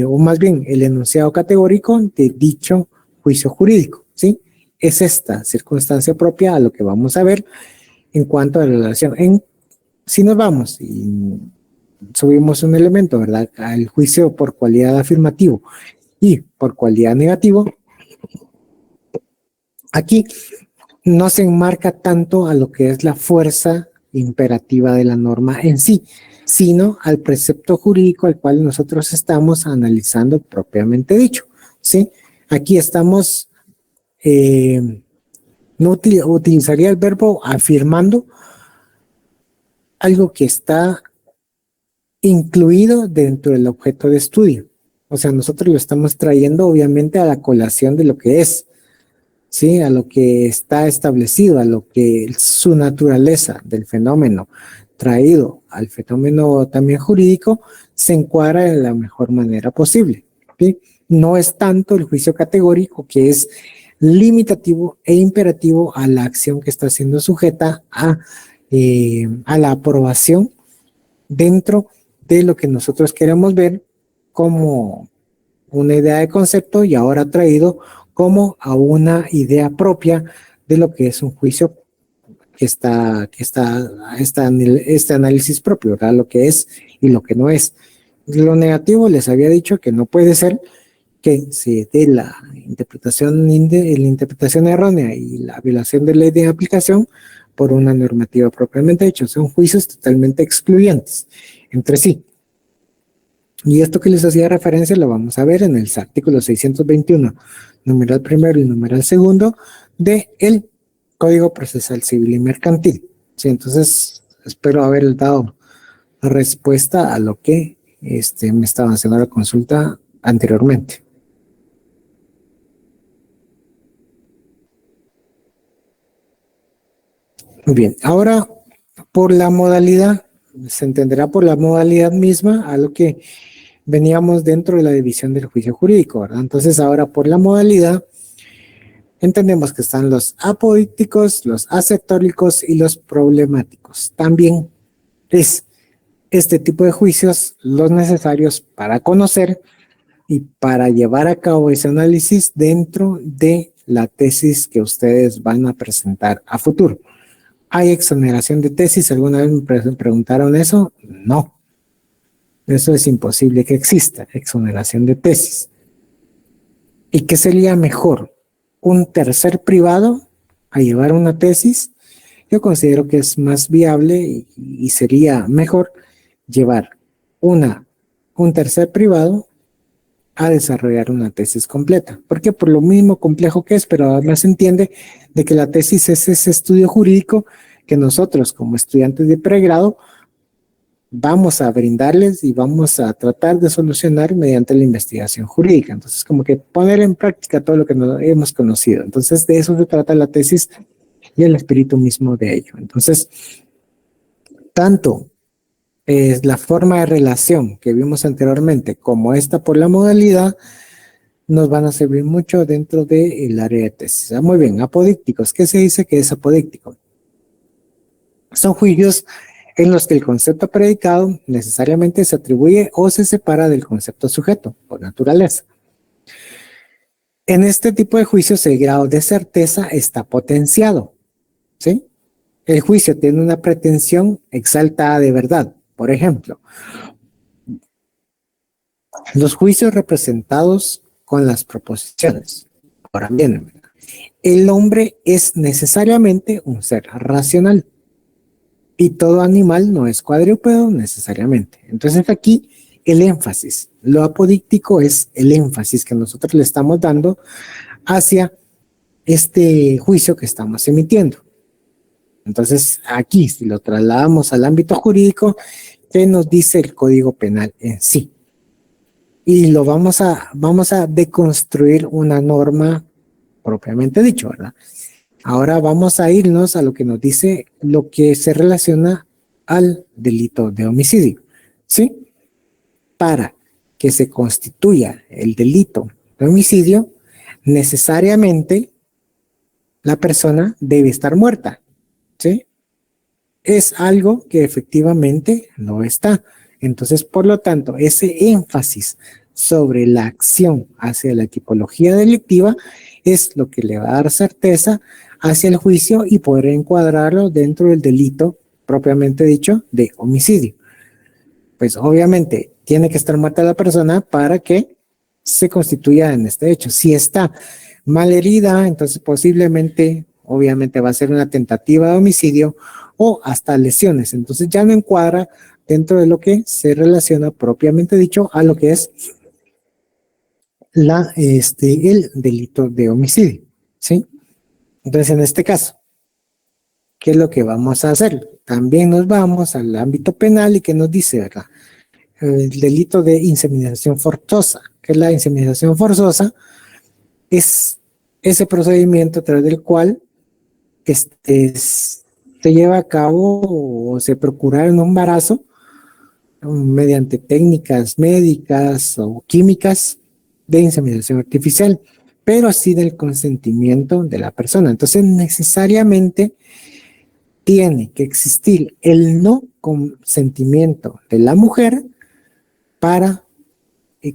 o más bien el enunciado categórico de dicho juicio jurídico, ¿sí? Es esta circunstancia propia a lo que vamos a ver en cuanto a la relación. Si nos vamos y subimos un elemento, ¿verdad? Al juicio por cualidad afirmativo y por cualidad negativo, aquí no se enmarca tanto a lo que es la fuerza imperativa de la norma en sí, sino al precepto jurídico al cual nosotros estamos analizando propiamente dicho, ¿sí? Aquí estamos, no utilizaría el verbo afirmando algo que está incluido dentro del objeto de estudio. O sea, nosotros lo estamos trayendo obviamente a la colación de lo que es, ¿sí? A lo que está establecido, a lo que su naturaleza del fenómeno traído al fenómeno también jurídico se encuadra de la mejor manera posible, ¿sí? No es tanto el juicio categórico que es limitativo e imperativo a la acción que está siendo sujeta a la aprobación dentro de lo que nosotros queremos ver como una idea de concepto y ahora traído como a una idea propia de lo que es un juicio este análisis propio, ¿verdad? Lo que es y lo que no es. Lo negativo les había dicho que no puede ser que se dé la interpretación errónea y la violación de ley de aplicación por una normativa propiamente hecha. Son juicios totalmente excluyentes entre sí. Y esto que les hacía referencia lo vamos a ver en el artículo 621, numeral primero y numeral segundo del Código Procesal Civil y Mercantil. Sí, entonces espero haber dado respuesta a lo que me estaba haciendo la consulta anteriormente. Muy bien, ahora por la modalidad, se entenderá por la modalidad misma a lo que veníamos dentro de la división del juicio jurídico, ¿verdad? Entonces ahora por la modalidad entendemos que están los apodícticos, los asectóricos y los problemáticos. También es este tipo de juicios los necesarios para conocer y para llevar a cabo ese análisis dentro de la tesis que ustedes van a presentar a futuro. ¿Hay exoneración de tesis? ¿Alguna vez me preguntaron eso? No. Eso es imposible que exista, exoneración de tesis. ¿Y qué sería mejor? ¿Un tercer privado a llevar una tesis? Yo considero que es más viable y sería mejor llevar un tercer privado a desarrollar una tesis completa. Porque por lo mismo complejo que es, pero además se entiende de que la tesis es ese estudio jurídico que nosotros como estudiantes de pregrado vamos a brindarles y vamos a tratar de solucionar mediante la investigación jurídica. Entonces, como que poner en práctica todo lo que hemos conocido. Entonces, de eso se trata la tesis y el espíritu mismo de ello. Entonces, tanto la forma de relación que vimos anteriormente como esta por la modalidad nos van a servir mucho dentro del área de tesis. Muy bien, apodícticos. ¿Qué se dice que es apodíctico? Son juicios en los que el concepto predicado necesariamente se atribuye o se separa del concepto sujeto, por naturaleza. En este tipo de juicios el grado de certeza está potenciado, ¿sí? El juicio tiene una pretensión exaltada de verdad. Por ejemplo, los juicios representados con las proposiciones. Ahora bien, el hombre es necesariamente un ser racional. Y todo animal no es cuadrúpedo necesariamente. Entonces aquí el énfasis, lo apodíctico es el énfasis que nosotros le estamos dando hacia este juicio que estamos emitiendo. Entonces aquí, si lo trasladamos al ámbito jurídico, ¿qué nos dice el Código Penal en sí? Y lo vamos a deconstruir una norma propiamente dicho, ¿verdad? Ahora vamos a irnos a lo que nos dice lo que se relaciona al delito de homicidio, ¿sí? Para que se constituya el delito de homicidio, necesariamente la persona debe estar muerta, ¿sí? Es algo que efectivamente no está. Entonces, por lo tanto, ese énfasis sobre la acción hacia la tipología delictiva es lo que le va a dar certeza hacia el juicio y poder encuadrarlo dentro del delito propiamente dicho de homicidio. Pues obviamente tiene que estar muerta la persona para que se constituya en este hecho. Si está mal herida, entonces posiblemente obviamente va a ser una tentativa de homicidio o hasta lesiones. Entonces ya no encuadra dentro de lo que se relaciona propiamente dicho a lo que es el delito de homicidio, ¿sí? Entonces, en este caso, ¿qué es lo que vamos a hacer? También nos vamos al ámbito penal y que nos dice, ¿verdad? El delito de inseminación forzosa. ¿Qué es la inseminación forzosa? Es ese procedimiento a través del cual se lleva a cabo o se procura un embarazo mediante técnicas médicas o químicas de inseminación artificial, pero así del consentimiento de la persona. Entonces, necesariamente tiene que existir el no consentimiento de la mujer para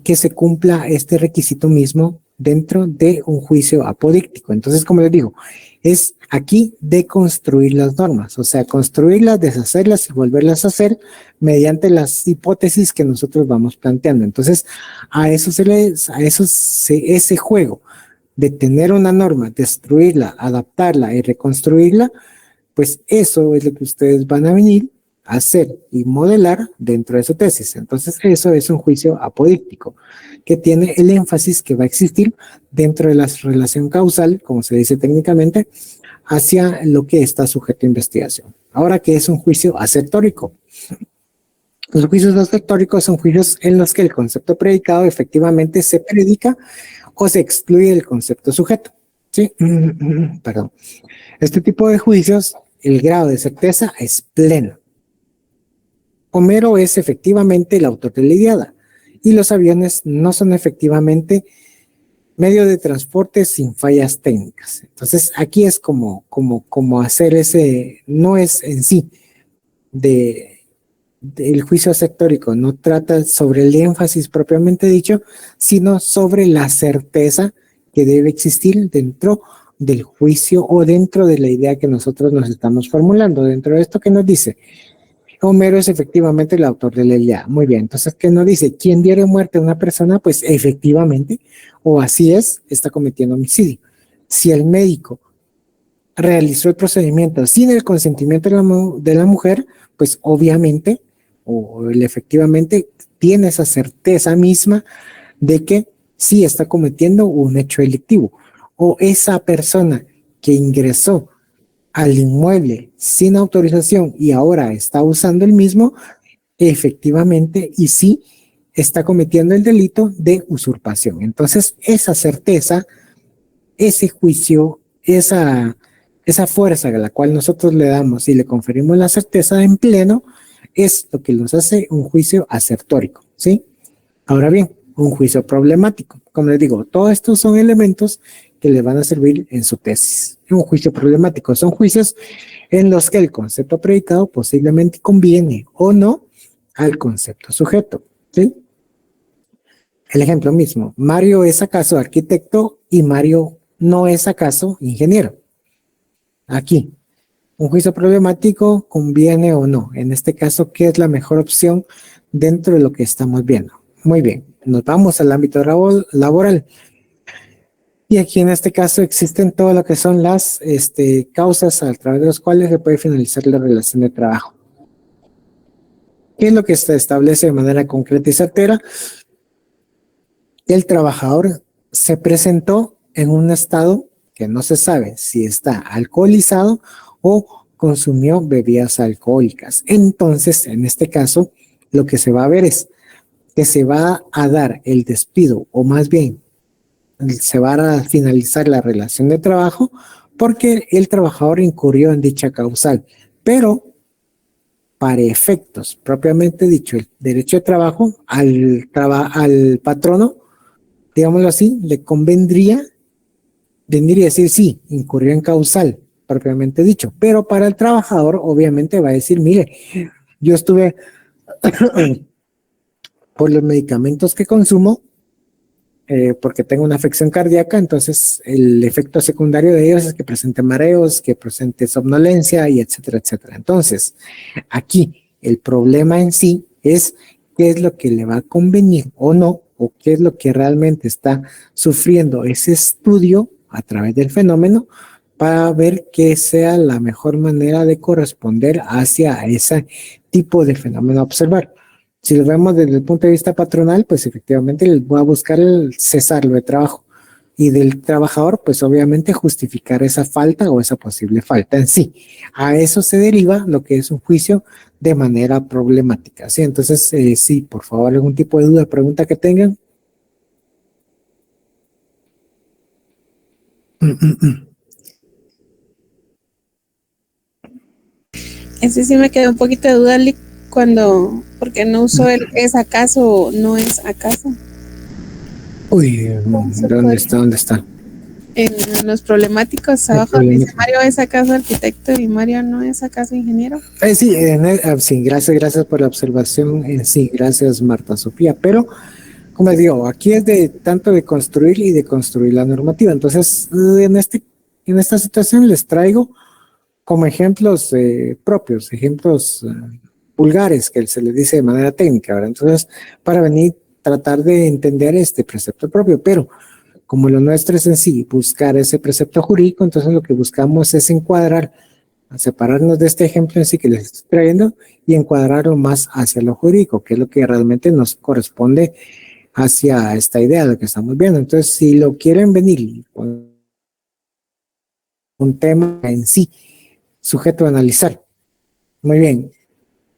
que se cumpla este requisito mismo dentro de un juicio apodíctico. Entonces, como les digo, es aquí deconstruir las normas, o sea, construirlas, deshacerlas y volverlas a hacer mediante las hipótesis que nosotros vamos planteando. Entonces, ese juego de tener una norma, destruirla, adaptarla y reconstruirla, pues eso es lo que ustedes van a venir a hacer y modelar dentro de su tesis. Entonces, eso es un juicio apodíctico que tiene el énfasis que va a existir dentro de la relación causal, como se dice técnicamente, hacia lo que está sujeto a investigación. Ahora, ¿qué es un juicio asertórico? Los juicios asertóricos son juicios en los que el concepto predicado efectivamente se predica o se excluye del concepto sujeto. ¿Sí? Perdón. Este tipo de juicios, el grado de certeza es pleno. Homero es efectivamente el autor de la Ilíada y los aviones no son efectivamente medio de transporte sin fallas técnicas. Entonces, aquí es como hacer no es en sí del juicio asertórico, no trata sobre el énfasis propiamente dicho, sino sobre la certeza que debe existir dentro del juicio o dentro de la idea que nosotros nos estamos formulando. Dentro de esto que nos dice, Homero es efectivamente el autor de la Ilíada. Muy bien, entonces, ¿qué nos dice? ¿Quién diere muerte a una persona? Pues efectivamente, o así es, está cometiendo homicidio. Si el médico realizó el procedimiento sin el consentimiento de la mujer, pues obviamente, o él efectivamente tiene esa certeza misma de que sí está cometiendo un hecho delictivo. O esa persona que ingresó al inmueble sin autorización y ahora está usando el mismo, efectivamente y sí está cometiendo el delito de usurpación. Entonces, esa certeza, ese juicio, esa fuerza a la cual nosotros le damos y le conferimos la certeza en pleno, es lo que nos hace un juicio asertórico, ¿sí? Ahora bien, un juicio problemático. Como les digo, todos estos son elementos que le van a servir en su tesis. Un juicio problemático son juicios en los que el concepto predicado posiblemente conviene o no al concepto sujeto, ¿sí? El ejemplo mismo, Mario es acaso arquitecto y Mario no es acaso ingeniero. Aquí, un juicio problemático conviene o no. En este caso, ¿qué es la mejor opción dentro de lo que estamos viendo? Muy bien, nos vamos al ámbito laboral. Y aquí en este caso existen todo lo que son las causas a través de las cuales se puede finalizar la relación de trabajo. ¿Qué es lo que se establece de manera concreta y certera? El trabajador se presentó en un estado que no se sabe si está alcoholizado o consumió bebidas alcohólicas. Entonces, en este caso, lo que se va a ver es que se va a dar el despido, o más bien, se va a finalizar la relación de trabajo porque el trabajador incurrió en dicha causal. Pero, para efectos propiamente dicho, el derecho de trabajo, al patrono, digámoslo así, le convendría venir y decir, sí, incurrió en causal, propiamente dicho. Pero para el trabajador, obviamente, va a decir, mire, yo estuve por los medicamentos que consumo, porque tengo una afección cardíaca, entonces el efecto secundario de ellos es que presente mareos, que presente somnolencia y etcétera, etcétera. Entonces, aquí el problema en sí es qué es lo que le va a convenir o no, o qué es lo que realmente está sufriendo ese estudio a través del fenómeno para ver qué sea la mejor manera de corresponder hacia ese tipo de fenómeno a observar. Si lo vemos desde el punto de vista patronal, pues efectivamente voy a buscar el cesarlo de trabajo. Y del trabajador, pues obviamente justificar esa falta o esa posible falta en sí. A eso se deriva lo que es un juicio de manera problemática. ¿Sí? Entonces, sí, por favor, algún tipo de duda, pregunta que tengan. Ese sí me quedó un poquito de duda, Lick, porque no usó el es acaso o no es acaso. Uy, ¿dónde está? ¿Dónde está? En los problemáticos abajo dice Mario es acaso arquitecto y Mario no es acaso ingeniero. Sí, sí, gracias por la observación. Sí, gracias Marta Sofía. Pero, como les digo, aquí es de tanto de construir y de construir la normativa. Entonces, en esta situación les traigo como ejemplos propios, ejemplos vulgares que se les dice de manera técnica, ¿verdad? Entonces, para venir tratar de entender este precepto propio, pero como lo nuestro es en sí buscar ese precepto jurídico, entonces lo que buscamos es encuadrar, separarnos de este ejemplo en sí que les estoy trayendo y encuadrarlo más hacia lo jurídico, que es lo que realmente nos corresponde hacia esta idea de lo que estamos viendo. Entonces, si lo quieren venir con un tema en sí, sujeto a analizar. Muy bien,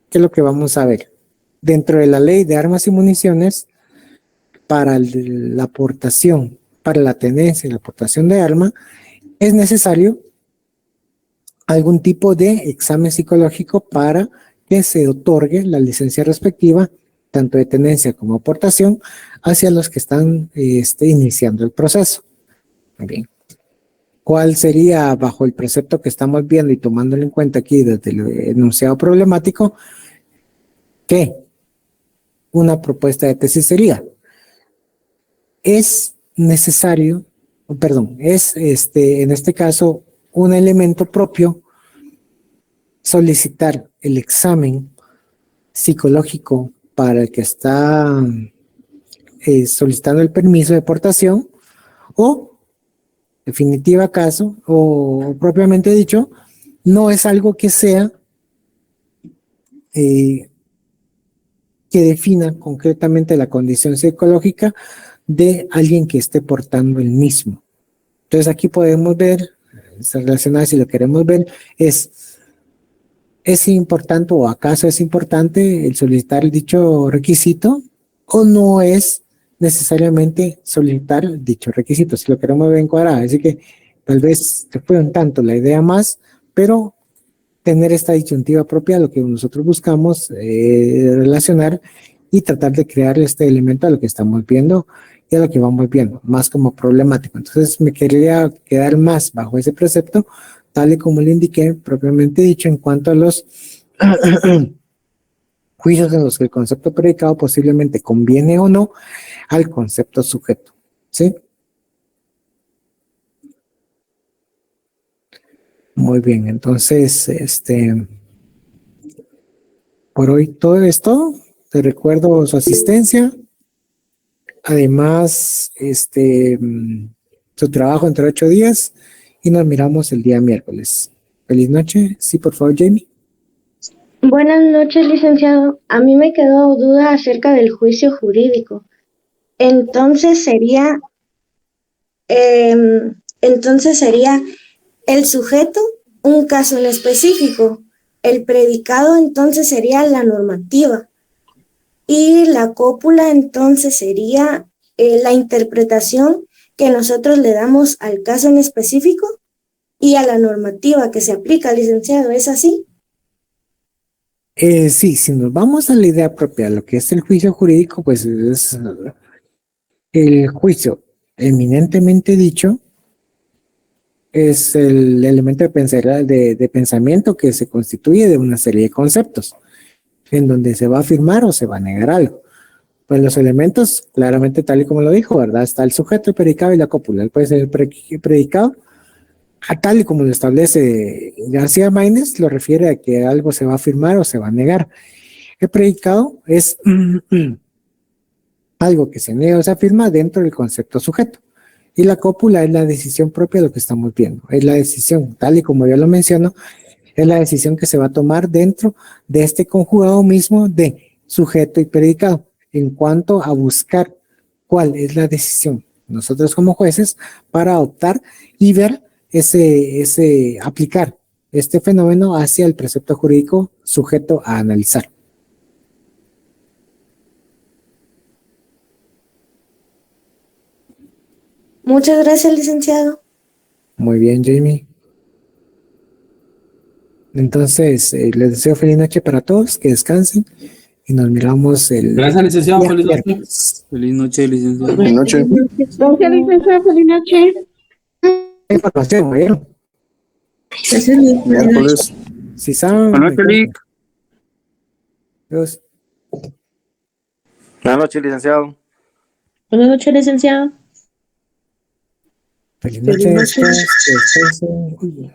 ¿qué es lo que vamos a ver? Dentro de la ley de armas y municiones, para la aportación, para la tenencia y la aportación de arma, es necesario algún tipo de examen psicológico para que se otorgue la licencia respectiva, tanto de tenencia como aportación, hacia los que están iniciando el proceso. Muy bien. ¿Cuál sería, bajo el precepto que estamos viendo y tomándolo en cuenta aquí desde el enunciado problemático, que una propuesta de tesis sería? Es necesario, perdón, es en este caso un elemento propio solicitar el examen psicológico para el que está solicitando el permiso de portación, o definitiva caso, o propiamente dicho, no es algo que sea que defina concretamente la condición psicológica de alguien que esté portando el mismo. Entonces aquí podemos ver, relacionado si lo queremos ver, ¿es importante o acaso es importante el solicitar dicho requisito o no es necesariamente solicitar dicho requisito? Si lo queremos ver encuadrado, así que tal vez se fue un tanto la idea más, pero tener esta disyuntiva propia, lo que nosotros buscamos relacionar y tratar de crear este elemento a lo que estamos viendo y a lo que vamos viendo, más como problemático. Entonces me quería quedar más bajo ese precepto, tal y como le indiqué propiamente dicho en cuanto a los juicios en los que el concepto predicado posiblemente conviene o no al concepto sujeto, ¿sí? Muy bien, entonces, por hoy todo esto. Te recuerdo su asistencia. Además, su trabajo entre 8 días y nos miramos el día miércoles. Feliz noche. Sí, por favor, Jamie. Buenas noches, licenciado. A mí me quedó duda acerca del juicio jurídico. Entonces sería el sujeto un caso en específico. El predicado entonces sería la normativa. Y la cópula entonces sería la interpretación que nosotros le damos al caso en específico y a la normativa que se aplica, licenciado. ¿Es así? Sí, si nos vamos a la idea propia, lo que es el juicio jurídico, pues es el juicio eminentemente dicho, es el elemento de pensamiento que se constituye de una serie de conceptos, en donde se va a afirmar o se va a negar algo. Pues los elementos, claramente tal y como lo dijo, ¿verdad? Está el sujeto, el predicado y la cópula. Puede ser el predicado, tal y como lo establece García Maínez, lo refiere a que algo se va a afirmar o se va a negar. El predicado es algo que se niega o se afirma dentro del concepto sujeto. Y la cópula es la decisión propia de lo que estamos viendo. Es la decisión, tal y como yo lo menciono, es la decisión que se va a tomar dentro de este conjugado mismo de sujeto y predicado en cuanto a buscar cuál es la decisión. Nosotros como jueces para optar y ver aplicar este fenómeno hacia el precepto jurídico sujeto a analizar. Muchas gracias, licenciado. Muy bien, Jamie. Entonces, les deseo feliz noche para todos, que descansen y nos miramos el Gracias, licenciado. día Feliz noche. viernes. Feliz noche, licenciado. Buenas noches. Gracias, licenciado. Feliz noche. Información, ¿oyeron? Miércoles. Si saben, Buenas noches, Lic. Dios. Buenas noches, licenciado. Buenas noches, licenciado. Feliz noche. Feliz noche. Que descansen. Uy.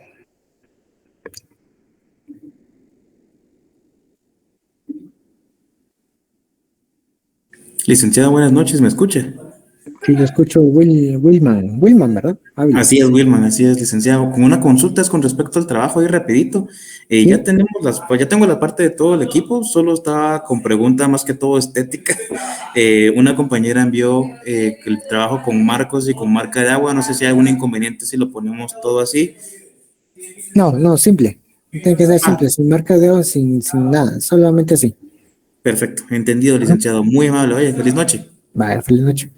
Licenciado, buenas noches, ¿me escucha? Sí, yo escucho Wilman, ¿verdad? Ávila. Así es, Wilman, así es, licenciado. Con una consulta es con respecto al trabajo ahí rapidito. Sí. Ya tenemos ya tengo la parte de todo el equipo, solo estaba con pregunta más que todo estética. Una compañera envió que el trabajo con marcos y con marca de agua, no sé si hay algún inconveniente si lo ponemos todo así. No, simple. Tiene que ser simple, sin marca de dedo, sin nada, solamente así. Perfecto, entendido, licenciado. Muy amable, oye, feliz noche. Vale, feliz noche.